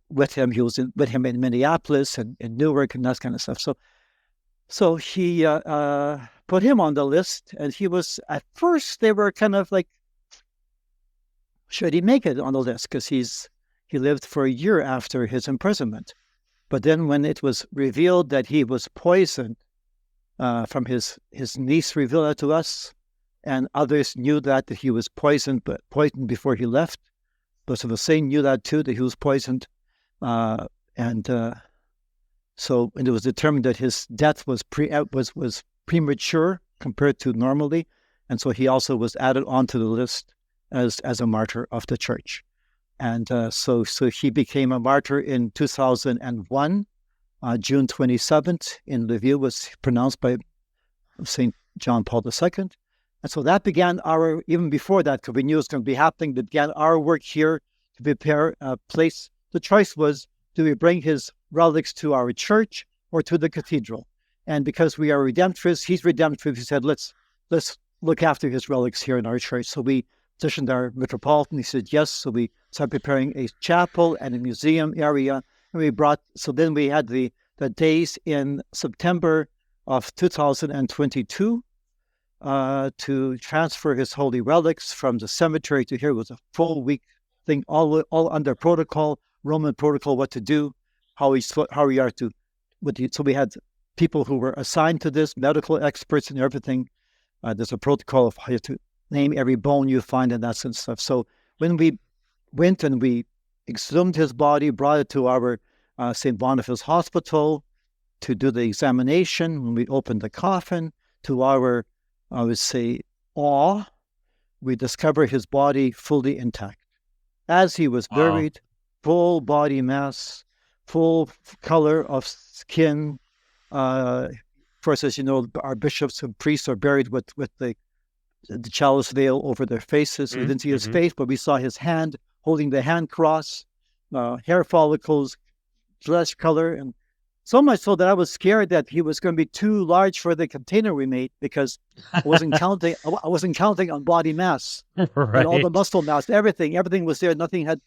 with him. He was with him in Minneapolis and in Newark and that kind of stuff. So he put him on the list, and he was, at first they were kind of like, should he make it on the list? Because he lived for a year after his imprisonment. But then when it was revealed that he was poisoned, from his niece revealed that to us, and others knew that he was poisoned before he left. Blessed Vasyl knew that too, that he was poisoned. So it was determined that his death was premature compared to normally, and so he also was added onto the list as a martyr of the church. And so he became a martyr in 2001. June 27th in Lviv was pronounced by St. John Paul II. And so that began even before that, because we knew it was going to be happening, that began our work here to prepare a place. The choice was, do we bring his relics to our church or to the cathedral? And because we are redemptorists, he's redemptorist, he said, let's look after his relics here in our church. So we petitioned our metropolitan, he said yes. So we started preparing a chapel and a museum area. And then we had the days in September of 2022 to transfer his holy relics from the cemetery to here. It was a full week thing, all under protocol, Roman protocol, what to do, how we are to. So we had people who were assigned to this, medical experts and everything. There's a protocol of how you have to name every bone you find and that sort of stuff. So when we went and we exhumed his body, brought it to our St. Boniface Hospital to do the examination, when we opened the coffin, to our, I would say, awe, we discovered his body fully intact. As he was buried, full body mass, full color of skin. Of course, as you know, our bishops and priests are buried with the chalice veil over their faces. We didn't see his face, but we saw his hand holding the hand cross, hair follicles, flesh color, and So much so that I was scared that he was going to be too large for the container we made, because I wasn't counting. I wasn't counting on body mass and all the Right. muscle mass. Everything was there. Nothing had.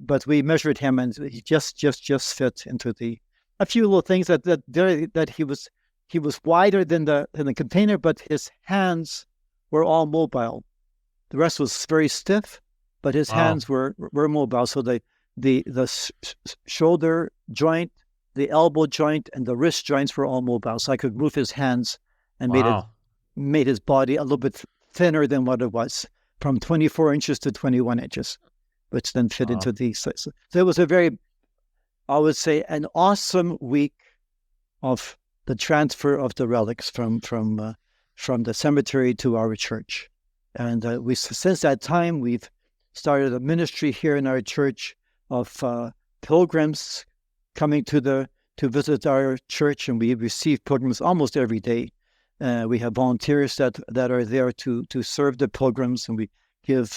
But we measured him, and he just fit into the. A few little things that he was wider than the container, but his hands were all mobile. The rest was very stiff, but his Wow. hands were mobile. So the shoulder joint, the elbow joint, and the wrist joints were all mobile. So I could move his hands and Wow. made his body a little bit thinner than what it was, from 24 inches to 21 inches, which then fit Wow. into these. So it was I would say, an awesome week of the transfer of the relics from the cemetery to our church. And since that time, we've started a ministry here in our church of pilgrims coming to visit our church, and we receive pilgrims almost every day. We have volunteers that are there to serve the pilgrims, and we give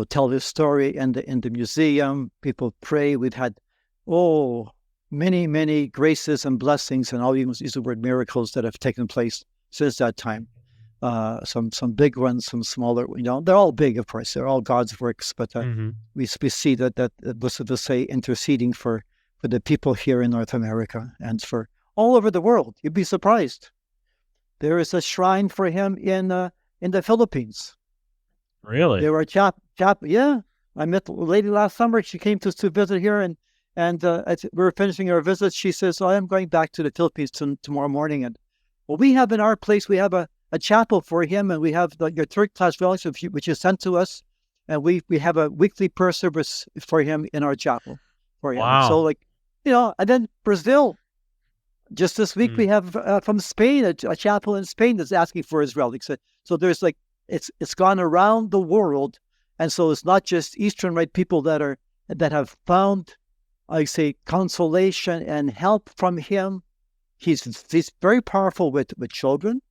tell their story in the museum. People pray. We've had many graces and blessings, and I'll use the word miracles, that have taken place since that time. Some big ones, some smaller. They're all big, of course. They're all God's works, but Hmm. we see that Vasyl will say, interceding for the people here in North America and for all over the world. You'd be surprised. There is a shrine for him in the Philippines. Really? There were yeah. I met the lady last summer. She came to visit here, and we were finishing our visit. She says, "I am going back to the Philippines tomorrow morning." And well, we have in our place, we have a chapel for him, and we have your third-class relics, which is sent to us, and we have a weekly prayer service for him in our chapel for him. And so, Wow. and then Brazil. Just this week, Mm. we have from Spain a chapel in Spain that's asking for his relics. So there's it's gone around the world, and so it's not just Eastern Rite people that have found, I say, consolation and help from him. He's very powerful with children.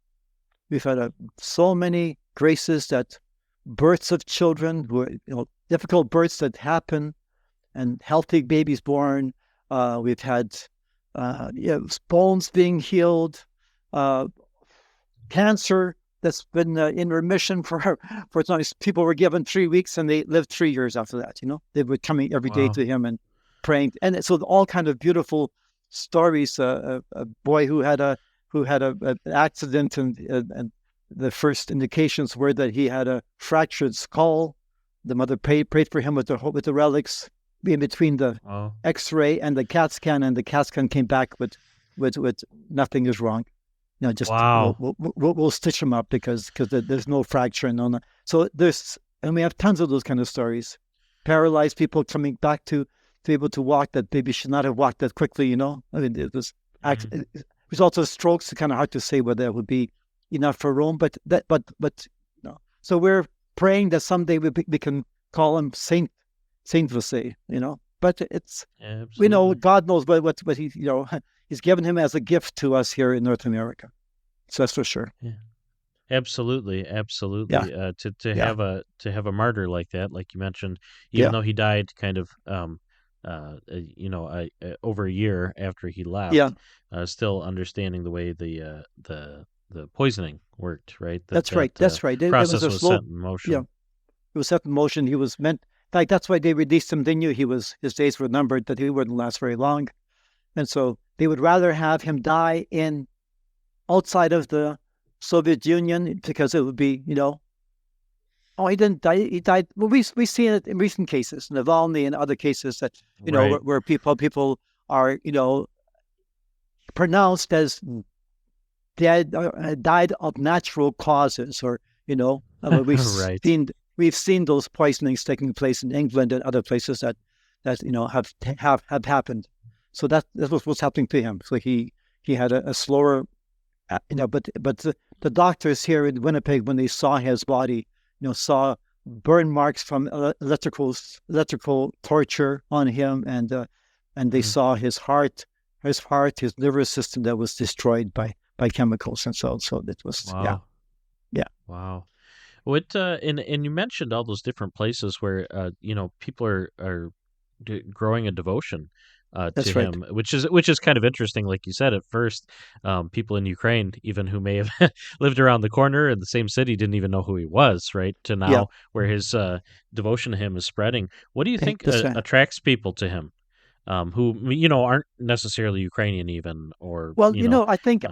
We've had so many graces, that births of children who are, difficult births that happen, and healthy babies born. We've had bones being healed, cancer that's been in remission for as long as people were given 3 weeks, and they lived 3 years after that. They were coming every day Wow. to him and praying, and so all kind of beautiful stories. A boy who had an accident, and the first indications were that he had a fractured skull. The mother prayed for him with the relics in between the Wow. X-ray and the CAT scan, and the CAT scan came back with nothing is wrong. Just Wow. we'll stitch him up, because there's no fracture and no. So and we have tons of those kind of stories. Paralyzed people coming back to be able to walk, that maybe should not have walked that quickly. I mean, it was Mhm. results of strokes. It's kind of hard to say whether that would be enough for Rome, but no. So we're praying that someday we can call him Saint Vasyl. But we know Absolutely. God knows what he he's given him as a gift to us here in North America. So that's for sure. Yeah. Absolutely. Yeah, Absolutely. To yeah, have a martyr like that, like you mentioned, even yeah. though he died kind of over a year after he Yeah, left, still understanding the way the poisoning worked, right? that's right. That's right. It was Process a was slow. set in Yeah, motion. it was set in motion. He was meant. In fact, that's why they released him. They knew his days were numbered, that he wouldn't last very long, and so they would rather have him die in outside of the Soviet Union, because it would be, oh, he didn't die. He died. Well, we've seen it in recent cases, Navalny and other cases, that Right. where people are pronounced as dead, died of natural causes, or Right. we've seen those poisonings taking place in England and other places that have happened. So that was what's happening to him. So he had a slower, but the doctors here in Winnipeg, when they saw his body, saw burn marks from electrical torture on him, and they Mhm. saw his heart, his nervous system that was destroyed by chemicals, and so it was, yeah, Wow. yeah, Wow. What and you mentioned all those different places where people are growing a devotion That's to right. him, which is kind of interesting. Like you said, at first, people in Ukraine, even who may have lived around the corner in the same city, didn't even know who he was. Right, to Yeah, now where his devotion to him is spreading. What do you think that's right. attracts people to him, who aren't necessarily Ukrainian, even, or Well, uh, I think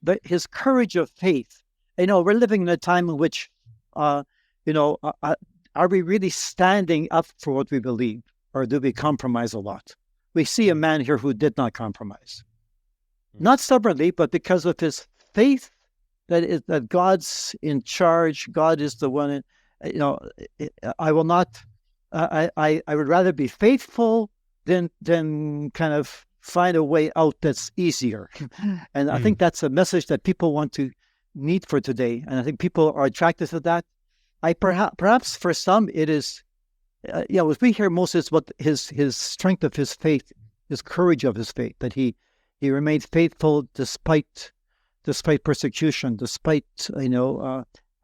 that his courage of faith. We're living in a time in which, uh, you know, uh, uh, are we really standing up for what we believe, or do we compromise a lot? We see a man here who did not compromise, not stubbornly, but because of his faith that God's in charge. God is the one. I will not. I would rather be faithful than kind of find a way out that's easier. And I think that's a message that people want to need for today. And I think people are attracted to that. Perhaps for some it is. What we hear most is what his strength of his faith, his courage of his faith, that he remained faithful despite persecution, despite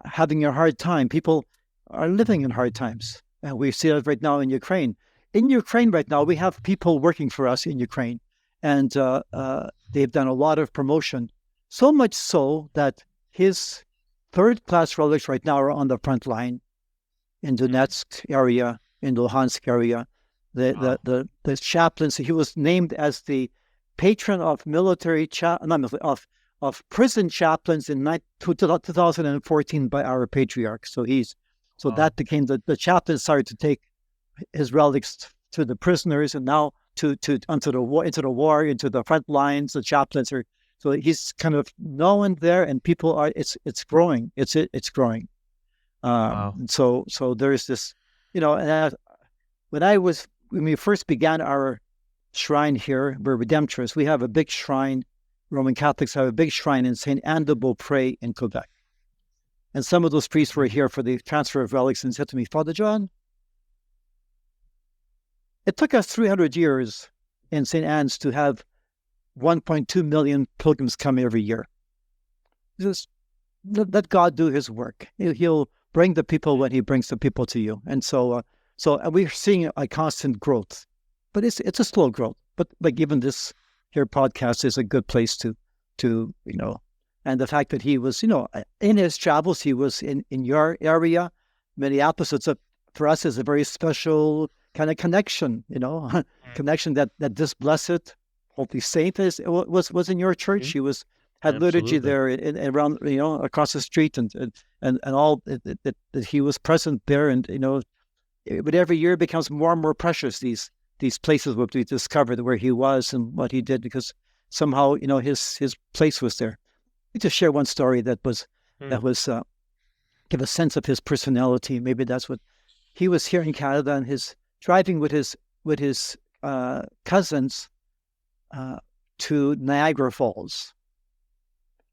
having a hard time. People are living in hard times, and we see it right now in Ukraine. In Ukraine right now, we have people working for us in Ukraine, and they've done a lot of promotion, so much so that his third-class relics right now are on the front line in Donetsk area, in Luhansk area. The chaplains. He was named as the patron of of prison chaplains in 2014 by our patriarch. So that became the chaplain started to take his relics to the prisoners, and now into the war, into the front lines. The chaplains are, so he's kind of known there, and people are. It's growing. It's growing. So there's this, and when we first began our shrine here, we're Redemptorists. We have a big shrine. Roman Catholics have a big shrine in Saint Anne de Beaupré in Quebec. And some of those priests were here for the transfer of relics and said to me, Father John, it took us 300 years in St. Anne's to have 1.2 million pilgrims come every year. Just let God do his work. He'll bring the people when he brings the people to you. And so we're seeing a constant growth, but it's a slow growth. But like even this here podcast is a good place to and the fact that he was, in his travels, he was in your area, Minneapolis. For us is a very special kind of connection, connection that this blessed holy saint was in your church. He had liturgy there around, across the street, and all that he was present there, and but every year it becomes more and more precious. These places will be discovered where he was and what he did, because somehow his place was there. Let me just share one story that was give a sense of his personality. Maybe that's what he was here in Canada, and his driving with his cousins to Niagara Falls.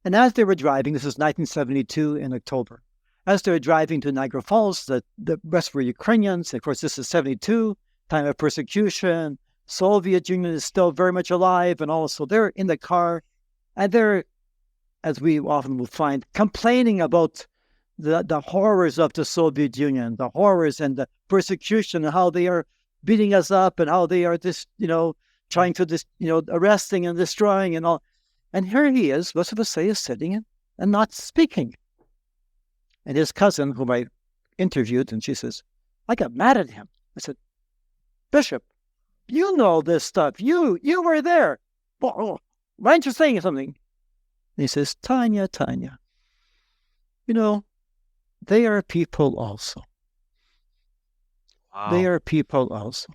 And as they were driving, this is 1972 in October. As they were driving to Niagara Falls, the rest were Ukrainians. Of course, this is 72. Time of persecution, Soviet Union is still very much alive, and also they're in the car, and they're, as we often will find, complaining about the horrors of the Soviet Union, the horrors and the persecution, and how they are beating us up, and how they are trying to arresting and destroying and all. And here he is, most of us say, is sitting and not speaking. And his cousin, whom I interviewed, and she says, I got mad at him. I said, Bishop, you know this stuff. You were there. Well, why aren't you saying something? And he says, Tanya, they are people also. Wow. They are people also.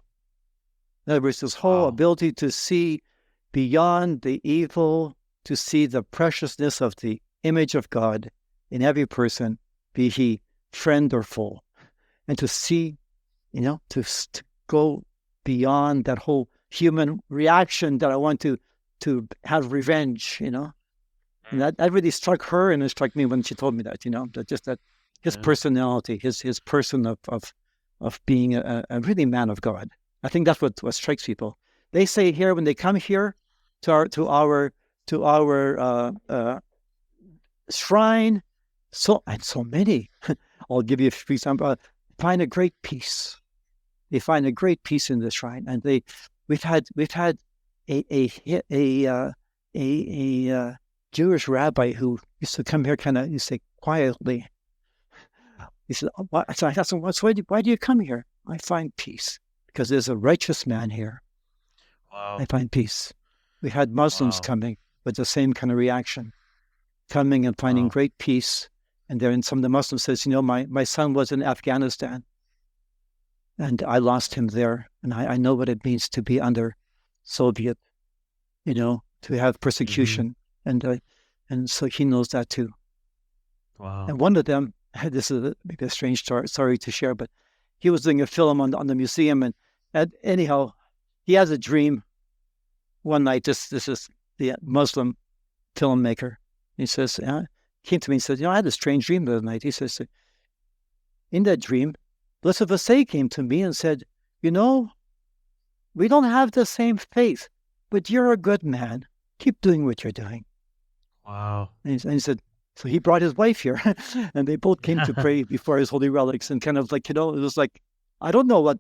In other words, this whole ability to see beyond the evil, to see the preciousness of the image of God in every person, be he friend or foe, and to see, to go beyond that whole human reaction that I want to have revenge, And that really struck her, and it struck me when she told me that, that his personality, his person of being a really man of God. I think that's what strikes people. They say here, when they come here to our shrine, so many. I'll give you a few examples. Find a great peace. They find a great peace in the shrine, and we've had a Jewish rabbi who used to come here you say quietly. He said, so I asked him, why do you come here? I find peace because there's a righteous man here. Wow. I find peace. We had Muslims coming with the same kind of reaction, coming and finding great peace. And then some of the Muslims says, my son was in Afghanistan and I lost him there. And I know what it means to be under Soviet, to have persecution. Mm-hmm. And so he knows that too. Wow. And one of them, this is maybe a strange story to share, but he was doing a film on the museum. And anyhow, he has a dream one night. This is the Muslim filmmaker. He says, came to me and said, I had a strange dream the other night. He says, in that dream, Vasyl Velychkovsky came to me and said, we don't have the same faith, but you're a good man. Keep doing what you're doing. Wow. And he said, so he brought his wife here, and they both came to pray before his holy relics, and kind of like, it was like, I don't know what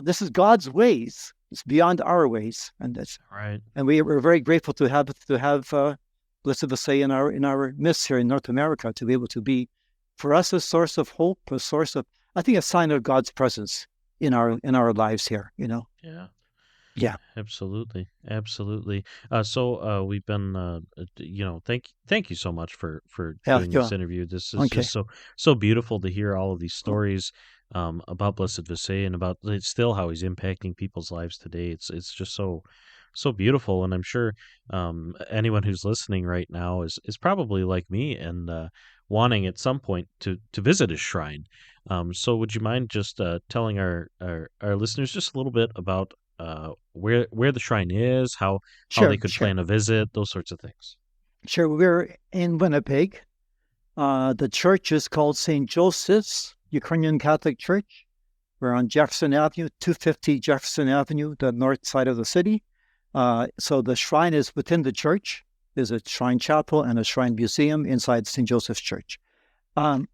this is God's ways. It's beyond our ways, and that's right. And we were very grateful to have Vasyl Velychkovsky in our midst here in North America, to be able to be, for us, a source of hope, a source of, I think, a sign of God's presence in our lives here. Yeah. Yeah, absolutely. So we've been, thank you so much for doing this interview. This is just so beautiful to hear all of these stories about Blessed Vasyl and about still how he's impacting people's lives today. It's just so beautiful, and I'm sure anyone who's listening right now is probably like me and wanting at some point to visit his shrine. So would you mind just telling our listeners just a little bit about where the shrine is, how they could plan a visit, those sorts of things? Sure. We're in Winnipeg. The church is called St. Joseph's Ukrainian Catholic Church. We're on Jefferson Avenue, 250 Jefferson Avenue, the north side of the city. So the shrine is within the church. There's a shrine chapel and a shrine museum inside St. Joseph's Church. And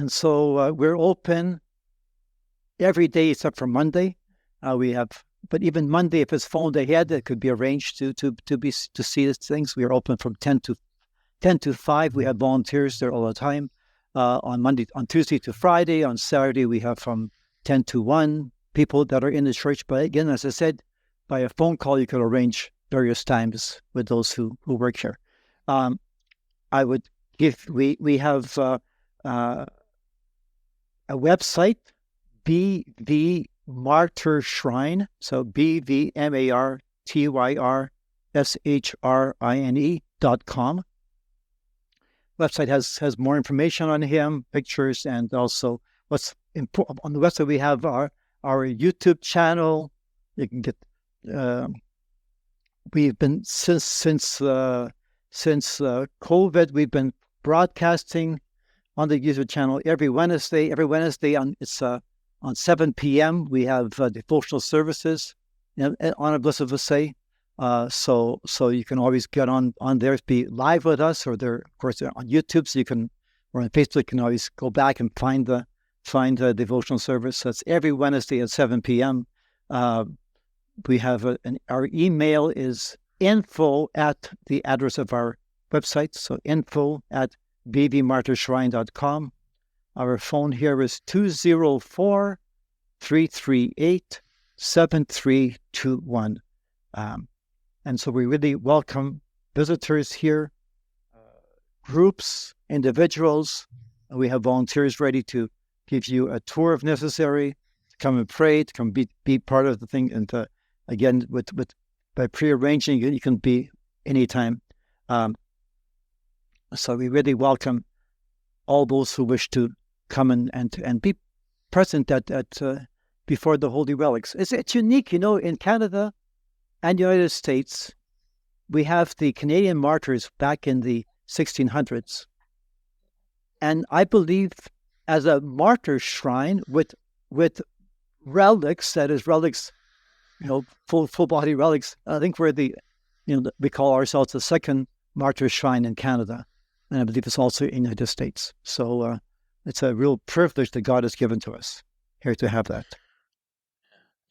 so we're open every day except for Monday. But even Monday, if it's phoned ahead, it could be arranged to see these things. We are open from 10 to 5. We have volunteers there all the time. On Tuesday to Friday. On Saturday, we have from 10 to 1 people that are in the church. But again, as I said, by a phone call, you could arrange various times with those who work here. I would give, we have a website, BV Martyr Shrine, so BVMartyrshrine.com. Website has more information on him, pictures, and also what's important on the website. We have our YouTube channel. You can get. We've been since COVID. We've been broadcasting on the YouTube channel every Wednesday. On 7 p.m. we have devotional services on a Blessed Vasyl. So you can always get on there, be live with us, or they're on YouTube, so you can, or on Facebook, you can always go back and find the devotional service. That's every Wednesday at 7 p.m. We have our email is info at the address of our website, so info at bvmartyrshrine.com. Our phone here is 204-338-7321. And so we really welcome visitors here, groups, individuals. We have volunteers ready to give you a tour if necessary, to come and pray, to come be part of the thing. And again, by prearranging, you can be anytime. So we really welcome all those who wish to come and be present at before the Holy Relics. It's unique, in Canada and the United States. We have the Canadian martyrs back in the 1600s, and I believe as a martyr shrine with relics, that is relics, full body relics. I think we're we call ourselves the second martyr shrine in Canada, and I believe it's also in the United States. So it's a real privilege that God has given to us here to have that.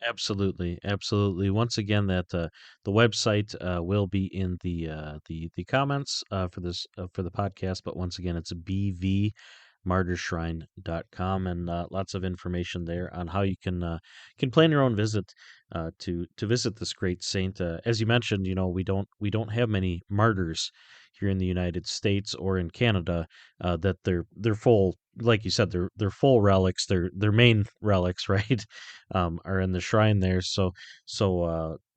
Absolutely, absolutely. Once again, that the website will be in the comments for the podcast. But once again, it's bvmartyrshrine.com, and lots of information there on how you can plan your own visit to visit this great saint. As you mentioned, we don't have many martyrs here in the United States or in Canada that they're full. Like you said, they're full relics. Their main relics, right? Are in the shrine there. So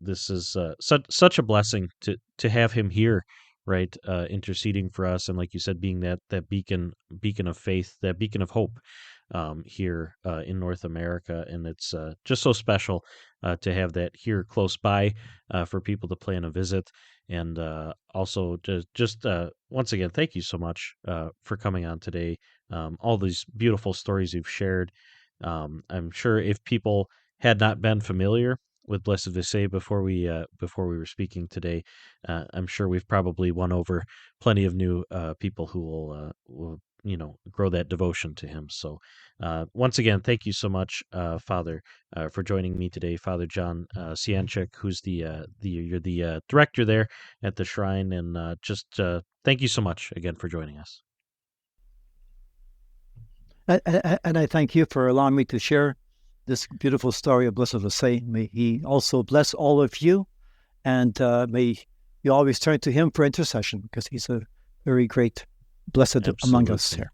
this is such a blessing to have him here, right? Interceding for us, and like you said, being that beacon of faith, that beacon of hope here in North America, and it's just so special to have that here close by for people to plan a visit. And also, just once again, thank you so much for coming on today. All these beautiful stories you've shared. I'm sure if people had not been familiar with Blessed Vasyl before we were speaking today, I'm sure we've probably won over plenty of new people who will grow that devotion to him. So once again, thank you so much, Father, for joining me today, Father John Sianchuk, who's you're the director there at the shrine, and just thank you so much again for joining us. And I thank you for allowing me to share this beautiful story of Blessed Vasyl. May he also bless all of you, and may you always turn to him for intercession, because he's a very great blessed Absolutely. Among us here.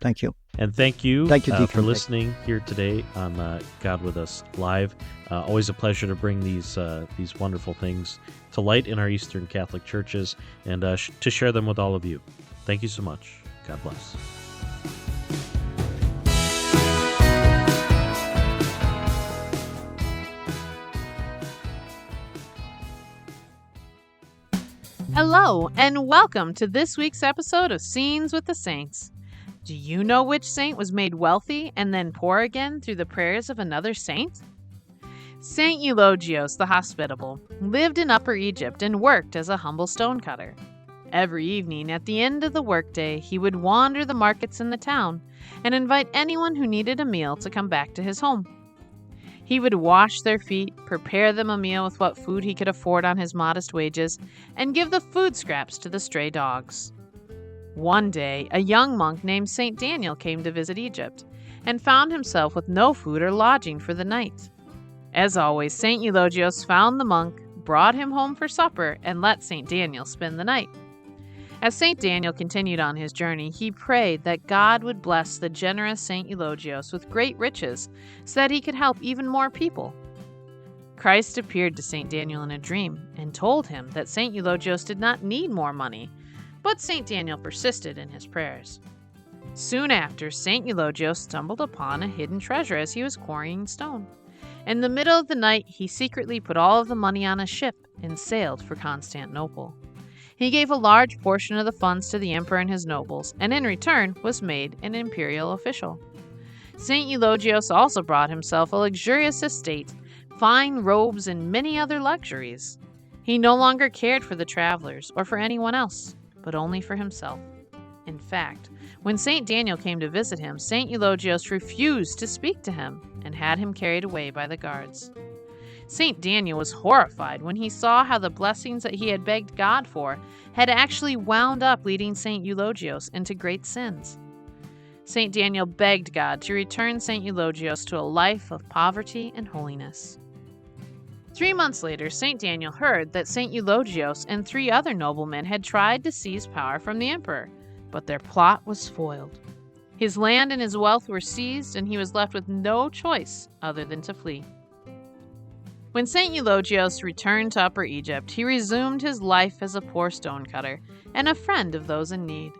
Thank you. And thank you, Deacon. for listening here today on God With Us Live. Always a pleasure to bring these wonderful things to light in our Eastern Catholic churches, and to share them with all of you. Thank you so much. God bless. Hello, and welcome to this week's episode of Scenes with the Saints. Do you know which saint was made wealthy and then poor again through the prayers of another saint? Saint Eulogios the Hospitable lived in Upper Egypt and worked as a humble stonecutter. Every evening at the end of the workday, he would wander the markets in the town and invite anyone who needed a meal to come back to his home. He would wash their feet, prepare them a meal with what food he could afford on his modest wages, and give the food scraps to the stray dogs. One day, a young monk named St. Daniel came to visit Egypt, and found himself with no food or lodging for the night. As always, St. Eulogios found the monk, brought him home for supper, and let St. Daniel spend the night. As St. Daniel continued on his journey, he prayed that God would bless the generous St. Eulogios with great riches, so that he could help even more people. Christ appeared to St. Daniel in a dream and told him that St. Eulogios did not need more money, but St. Daniel persisted in his prayers. Soon after, St. Eulogios stumbled upon a hidden treasure as he was quarrying stone. In the middle of the night, he secretly put all of the money on a ship and sailed for Constantinople. He gave a large portion of the funds to the emperor and his nobles, and in return was made an imperial official. St. Eulogios also brought himself a luxurious estate, fine robes, and many other luxuries. He no longer cared for the travelers or for anyone else, but only for himself. In fact, when St. Daniel came to visit him, St. Eulogios refused to speak to him and had him carried away by the guards. St. Daniel was horrified when he saw how the blessings that he had begged God for had actually wound up leading St. Eulogios into great sins. St. Daniel begged God to return St. Eulogios to a life of poverty and holiness. 3 months later, St. Daniel heard that St. Eulogios and 3 other noblemen had tried to seize power from the emperor, but their plot was foiled. His land and his wealth were seized, and he was left with no choice other than to flee. When St. Eulogios returned to Upper Egypt, he resumed his life as a poor stonecutter and a friend of those in need.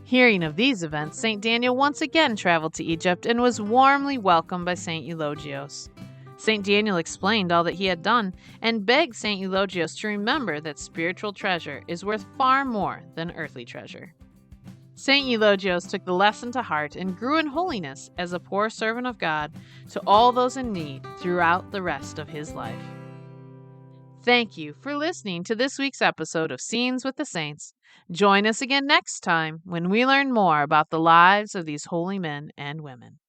Hearing of these events, St. Daniel once again traveled to Egypt and was warmly welcomed by St. Eulogios. St. Daniel explained all that he had done and begged St. Eulogios to remember that spiritual treasure is worth far more than earthly treasure. St. Eulogios took the lesson to heart and grew in holiness as a poor servant of God to all those in need throughout the rest of his life. Thank you for listening to this week's episode of Scenes with the Saints. Join us again next time when we learn more about the lives of these holy men and women.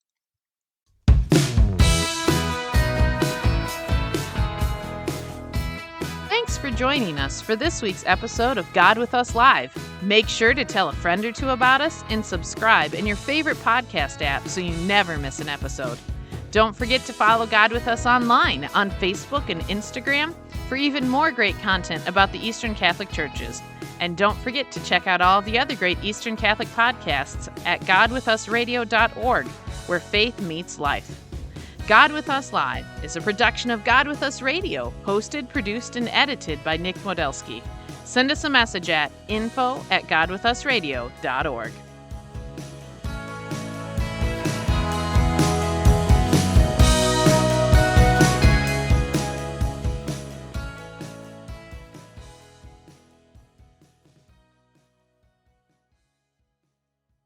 joining us for this week's episode of God with Us Live. Make sure to tell a friend or two about us and subscribe in your favorite podcast app so you never miss an episode. Don't forget to follow God with Us online on Facebook and Instagram for even more great content about the Eastern Catholic Churches. And don't forget to check out all the other great Eastern Catholic podcasts at godwithusradio.org, where faith meets life. God with Us Live is a production of God with Us Radio, hosted, produced, and edited by Nick Modelsky. Send us a message at info@godwithusradio.org.